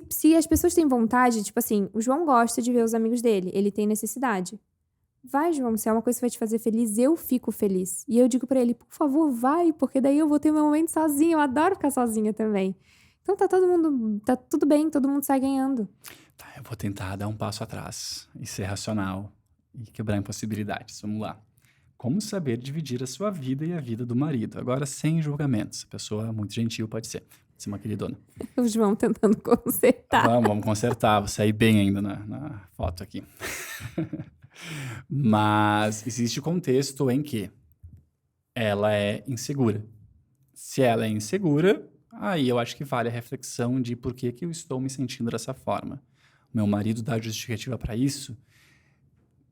Se as pessoas têm vontade, tipo assim, o João gosta de ver os amigos dele, ele tem necessidade. Vai, João, se é uma coisa que vai te fazer feliz, eu fico feliz. E eu digo pra ele, por favor, vai, porque daí eu vou ter meu momento sozinha. Eu adoro ficar sozinha também. Então tá tudo bem, todo mundo sai ganhando. Tá, eu vou tentar dar um passo atrás e ser racional e quebrar impossibilidades. Vamos lá. Como saber dividir a sua vida e a vida do marido? Agora, sem julgamentos. A pessoa muito gentil pode ser. Pode ser uma queridona. O João tentando consertar. Vamos consertar. Vou sair bem ainda na foto aqui. Mas existe o contexto em que ela é insegura. Se ela é insegura, aí eu acho que vale a reflexão de por que eu estou me sentindo dessa forma. O meu marido dá justificativa para isso.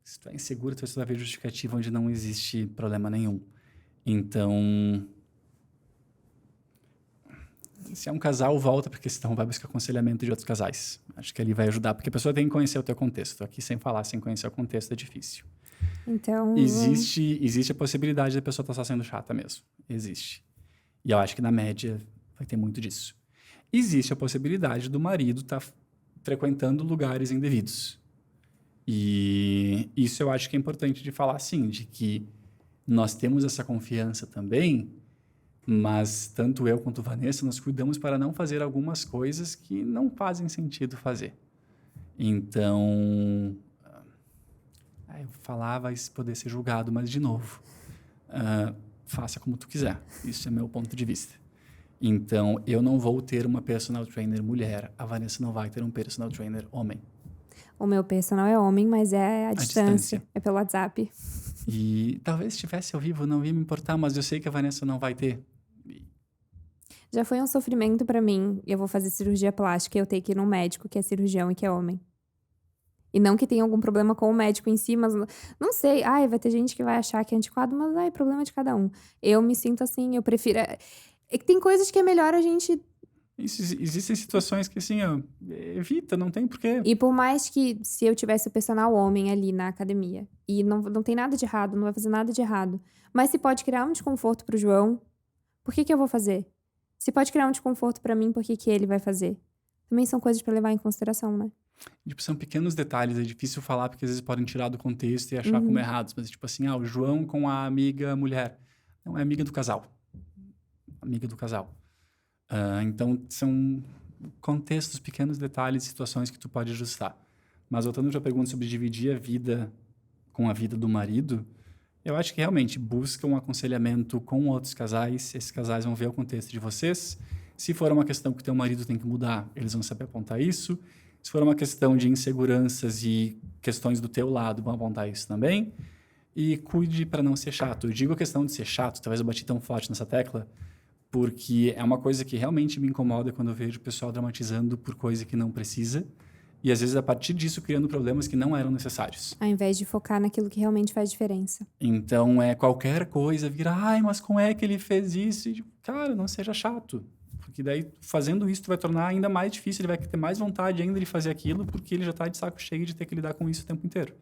Se tu é insegura, tu vai ver justificativa onde não existe problema nenhum. Então, se é um casal, volta para a questão, vai buscar aconselhamento de outros casais. Acho que ali vai ajudar, porque a pessoa tem que conhecer o teu contexto. Aqui, sem falar, sem conhecer o contexto, é difícil. Então. Existe a possibilidade da pessoa estar só sendo chata mesmo. Existe. E eu acho que na média vai ter muito disso. Existe a possibilidade do marido estar frequentando lugares indevidos. E isso eu acho que é importante de falar, sim, de que nós temos essa confiança também, mas tanto eu quanto Vanessa, nós cuidamos para não fazer algumas coisas que não fazem sentido fazer. Então, eu falar vai poder ser julgado, mas de novo, faça como tu quiser. Isso é meu ponto de vista. Então, eu não vou ter uma personal trainer mulher, a Vanessa não vai ter um personal trainer homem. O meu personal é homem, mas é à distância. É pelo WhatsApp. E talvez estivesse ao vivo, não ia me importar, mas eu sei que a Vanessa não vai ter. Já foi um sofrimento pra mim. Eu vou fazer cirurgia plástica e eu tenho que ir num médico que é cirurgião e que é homem. E não que tenha algum problema com o médico em si, mas não sei. Vai ter gente que vai achar que é antiquado, mas problema de cada um. Eu me sinto assim, eu prefiro. É que tem coisas que é melhor a gente Existem situações que, assim, ó, evita, não tem porquê. E por mais que se eu tivesse o personal homem ali na academia e não tem nada de errado, não vai fazer nada de errado, mas se pode criar um desconforto pro João, por que que eu vou fazer? Se pode criar um desconforto pra mim, por que que ele vai fazer? Também são coisas pra levar em consideração, né? Tipo, são pequenos detalhes, é difícil falar porque às vezes podem tirar do contexto e achar como Uhum. errados. Mas, tipo assim, o João com a amiga mulher. Não, é amiga do casal. Amiga do casal. Então, são contextos, pequenos detalhes, situações que tu pode ajustar. Mas voltando à tua pergunta sobre dividir a vida com a vida do marido, eu acho que realmente busca um aconselhamento com outros casais. Esses casais vão ver o contexto de vocês. Se for uma questão que teu marido tem que mudar, eles vão saber apontar isso. Se for uma questão de inseguranças e questões do teu lado, vão apontar isso também. E cuide para não ser chato. Eu digo a questão de ser chato, talvez eu bati tão forte nessa tecla, porque é uma coisa que realmente me incomoda quando eu vejo o pessoal dramatizando por coisa que não precisa. E às vezes, a partir disso, criando problemas que não eram necessários. Ao invés de focar naquilo que realmente faz diferença. Então, qualquer coisa vira, ai, mas como é que ele fez isso? E, tipo, cara, não seja chato. Porque daí, fazendo isso, tu vai tornar ainda mais difícil, ele vai ter mais vontade ainda de fazer aquilo, porque ele já tá de saco cheio de ter que lidar com isso o tempo inteiro.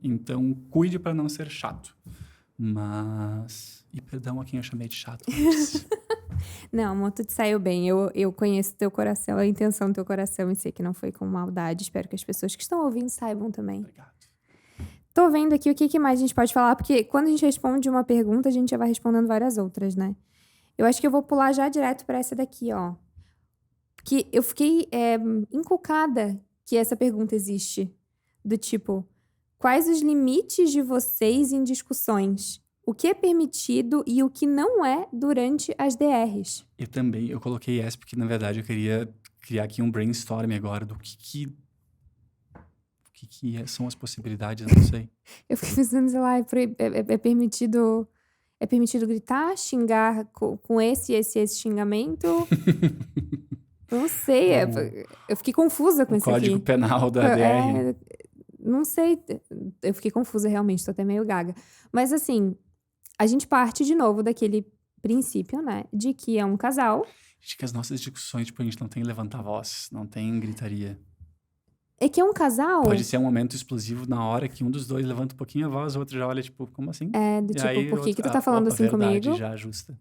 Então, cuide para não ser chato. Mas... E perdão a quem eu chamei de chato antes. Não, amor, tu te saiu bem. Eu conheço teu coração, a intenção do teu coração e sei que não foi com maldade. Espero que as pessoas que estão ouvindo saibam também. Obrigado. Tô vendo aqui o que mais a gente pode falar, porque quando a gente responde uma pergunta, a gente já vai respondendo várias outras, né? Eu acho que eu vou pular já direto pra essa daqui, ó. Porque eu fiquei encucada que essa pergunta existe. Do tipo, quais os limites de vocês em discussões? O que é permitido e o que não é durante as DRs? Eu coloquei essa porque, na verdade, eu queria criar aqui um brainstorm agora do são as possibilidades, eu não sei. Eu fiquei pensando, sei lá, é permitido... É permitido gritar, xingar com esse xingamento? Não sei, eu fiquei confusa com O isso Código aqui. Penal da DR. Não sei, eu fiquei confusa realmente, tô até meio gaga. Mas assim, a gente parte de novo daquele princípio, né, de que é um casal. Acho que as nossas discussões, tipo, a gente não tem levantar voz, não tem gritaria. É que é um casal. Pode ser um momento explosivo na hora que um dos dois levanta um pouquinho a voz, o outro já olha, tipo, como assim? Do E tipo, aí, por que que tu tá falando opa, assim verdade, comigo? já ajusta.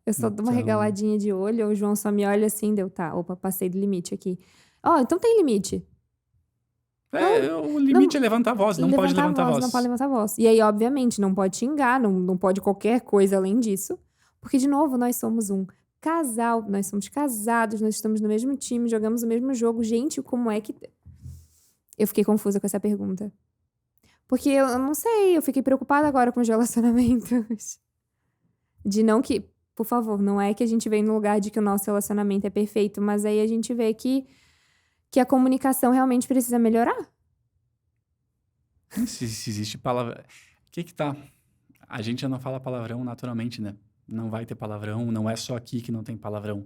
Eu só dou uma Então- regaladinha de olho, ou o João só me olha assim, opa, passei do limite aqui. Então tem limite. O limite é levantar a voz, não pode levantar a voz. Não pode levantar a voz. E aí, obviamente, não pode xingar, não pode qualquer coisa além disso. Porque, de novo, nós somos um casal, nós somos casados, nós estamos no mesmo time, jogamos o mesmo jogo. Gente, como é que... Eu fiquei confusa com essa pergunta. Porque eu não sei, eu fiquei preocupada agora com os relacionamentos. De não que... Por favor, não é que a gente vem no lugar de que o nosso relacionamento é perfeito, mas aí a gente vê que a comunicação realmente precisa melhorar. Se existe palavra... que tá? A gente já não fala palavrão naturalmente, né? Não vai ter palavrão, não é só aqui que não tem palavrão.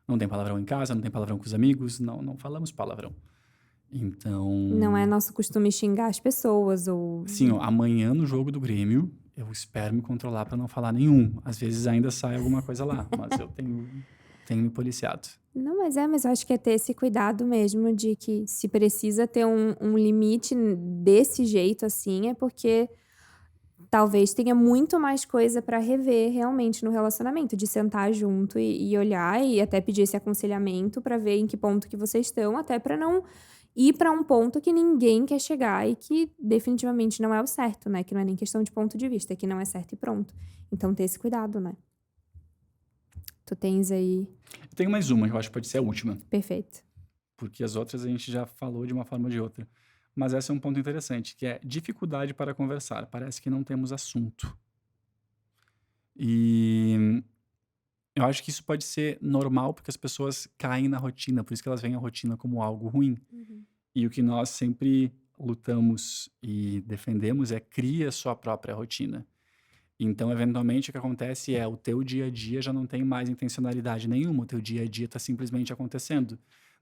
Não tem palavrão em casa, não tem palavrão com os amigos, não falamos palavrão. Então... Não é nosso costume xingar as pessoas ou... Sim, amanhã no jogo do Grêmio, eu espero me controlar para não falar nenhum. Às vezes ainda sai alguma coisa lá, mas eu tenho me policiado. Não, mas eu acho que é ter esse cuidado mesmo de que se precisa ter um limite desse jeito assim, é porque talvez tenha muito mais coisa pra rever realmente no relacionamento, de sentar junto e olhar e até pedir esse aconselhamento pra ver em que ponto que vocês estão, até pra não ir pra um ponto que ninguém quer chegar e que definitivamente não é o certo, né? Que não é nem questão de ponto de vista, que não é certo e pronto. Então ter esse cuidado, né? Tu tens aí... Eu tenho mais uma, que eu acho que pode ser a última. Perfeito. Porque as outras a gente já falou de uma forma ou de outra. Mas esse é um ponto interessante, que é dificuldade para conversar. Parece que não temos assunto. E eu acho que isso pode ser normal, porque as pessoas caem na rotina, por isso que elas veem a rotina como algo ruim. E o que nós sempre lutamos e defendemos é cria sua própria rotina. Então, eventualmente, o que acontece é o teu dia a dia já não tem mais intencionalidade nenhuma, o teu dia a dia está simplesmente acontecendo.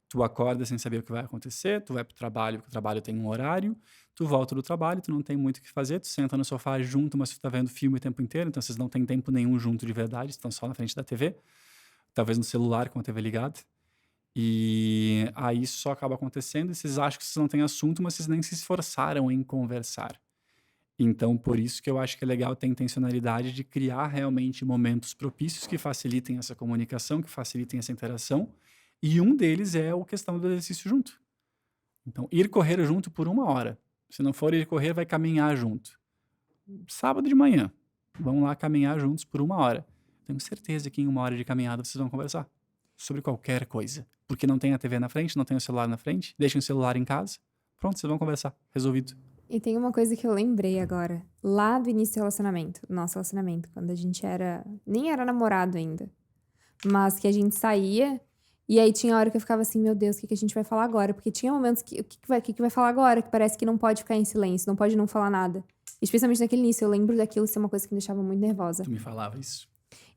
Tu acorda sem saber o que vai acontecer, tu vai pro trabalho, porque o trabalho tem um horário, tu volta do trabalho, tu não tem muito o que fazer, tu senta no sofá junto, mas tu tá vendo filme o tempo inteiro, então vocês não têm tempo nenhum junto de verdade, estão só na frente da TV, talvez no celular com a TV ligada. E aí isso só acaba acontecendo e vocês acham que vocês não têm assunto, mas vocês nem se esforçaram em conversar. Então, por isso que eu acho que é legal ter intencionalidade de criar realmente momentos propícios que facilitem essa comunicação, que facilitem essa interação. E um deles é a questão do exercício junto. Então, ir correr junto por 1 hora. Se não for ir correr, vai caminhar junto. Sábado de manhã, vão lá caminhar juntos por 1 hora. Tenho certeza que em 1 hora de caminhada vocês vão conversar sobre qualquer coisa. Porque não tem a TV na frente, não tem o celular na frente, deixem o celular em casa. Pronto, vocês vão conversar. Resolvido. E tem uma coisa que eu lembrei agora, lá do início do relacionamento, nosso relacionamento, quando a gente nem era namorado ainda, mas que a gente saía, e aí tinha hora que eu ficava assim, meu Deus, o que a gente vai falar agora? Porque tinha momentos que, o que vai falar agora? Que parece que não pode ficar em silêncio, não pode não falar nada. Especialmente naquele início, eu lembro daquilo ser uma coisa que me deixava muito nervosa. Tu me falava isso.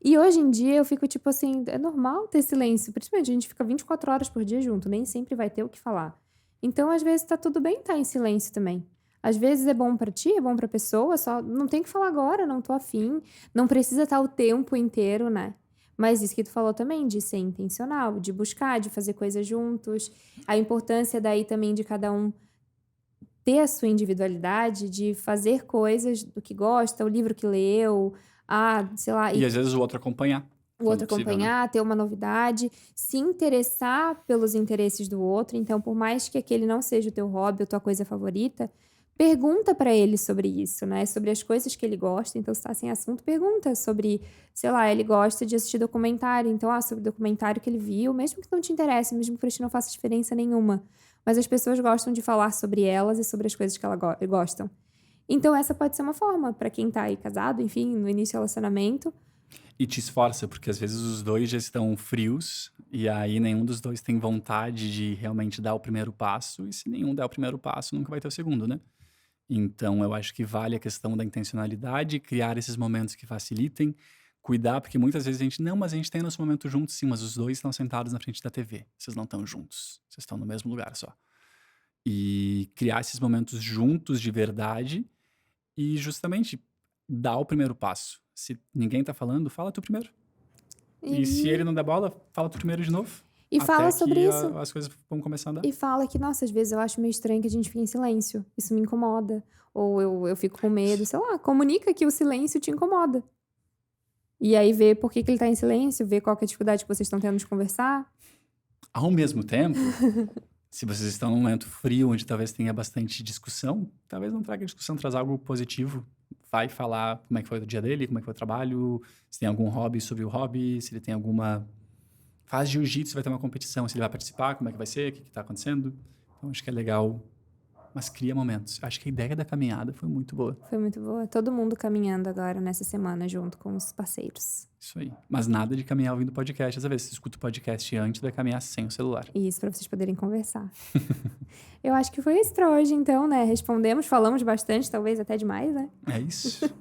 E hoje em dia eu fico tipo assim, é normal ter silêncio, principalmente a gente fica 24 horas por dia junto, nem sempre vai ter o que falar. Então, às vezes, tá tudo bem estar em silêncio também. Às vezes é bom pra ti, é bom pra pessoa, só não tem que falar agora, não tô afim. Não precisa estar o tempo inteiro, né? Mas isso que tu falou também, de ser intencional, de buscar, de fazer coisas juntos. A importância daí também de cada um ter a sua individualidade, de fazer coisas do que gosta, o livro que leu, sei lá, E às vezes o outro acompanhar. o outro quando possível, né? acompanhar, ter uma novidade, se interessar pelos interesses do outro. Então, por mais que aquele não seja o teu hobby ou tua coisa favorita, pergunta pra ele sobre isso, né? Sobre as coisas que ele gosta. Então, se tá sem assunto, pergunta sobre, sei lá, ele gosta de assistir documentário. Então, sobre o documentário que ele viu, mesmo que não te interesse, mesmo que pra ti não faça diferença nenhuma. Mas as pessoas gostam de falar sobre elas e sobre as coisas que elas gostam. Então, essa pode ser uma forma pra quem tá aí casado, enfim, no início do relacionamento. E te esforça, porque às vezes os dois já estão frios e aí nenhum dos dois tem vontade de realmente dar o primeiro passo. E se nenhum der o primeiro passo, nunca vai ter o segundo, né? Então, eu acho que vale a questão da intencionalidade, criar esses momentos que facilitem, cuidar, porque muitas vezes a gente, não, mas a gente tem nosso momento juntos, sim, mas os dois estão sentados na frente da TV. Vocês não estão juntos, vocês estão no mesmo lugar só. E criar esses momentos juntos de verdade e justamente dar o primeiro passo. Se ninguém tá falando, fala tu primeiro. E se ele não der bola, fala tu primeiro de novo. E fala Até sobre que isso. as coisas vão começar a andar. E fala que, nossa, às vezes eu acho meio estranho que a gente fique em silêncio. Isso me incomoda. Ou eu fico com medo, sei lá. Comunica que o silêncio te incomoda. E aí vê por que ele tá em silêncio, vê qual que é a dificuldade que vocês estão tendo de conversar. Ao mesmo tempo, se vocês estão num momento frio, onde talvez tenha bastante discussão, talvez não traga discussão, traz algo positivo. Vai falar como é que foi o dia dele, como é que foi o trabalho, se tem algum hobby sobre o hobby, se ele tem alguma... Faz jiu-jitsu, vai ter uma competição, se ele vai participar, como é que vai ser, o que tá acontecendo. Então, acho que é legal, mas cria momentos. Acho que a ideia da caminhada foi muito boa. Foi muito boa. Todo mundo caminhando agora nessa semana junto com os parceiros. Isso aí. Mas nada de caminhar ouvindo podcast. Às vezes, você escuta o podcast antes de caminhar sem o celular. Isso, pra vocês poderem conversar. Eu acho que foi isso pra hoje, então, né? Respondemos, falamos bastante, talvez até demais, né? É isso.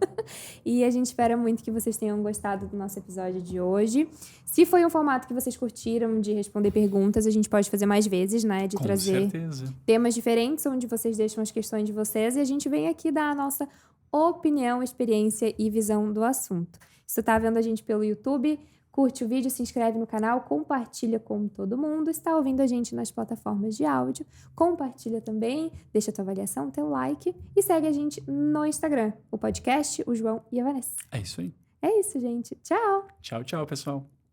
E a gente espera muito que vocês tenham gostado do nosso episódio de hoje. Se foi um formato que vocês curtiram de responder perguntas, a gente pode fazer mais vezes, né? De Com trazer certeza. temas diferentes, onde vocês deixam as questões de vocês e a gente vem aqui dar a nossa opinião, experiência e visão do assunto. Se tu tá vendo a gente pelo YouTube, curte o vídeo, se inscreve no canal, compartilha com todo mundo. Se tá ouvindo a gente nas plataformas de áudio, compartilha também, deixa a tua avaliação, teu like e segue a gente no Instagram, o podcast, o João e a Vanessa. É isso aí. É isso, gente. Tchau! Tchau, tchau, pessoal.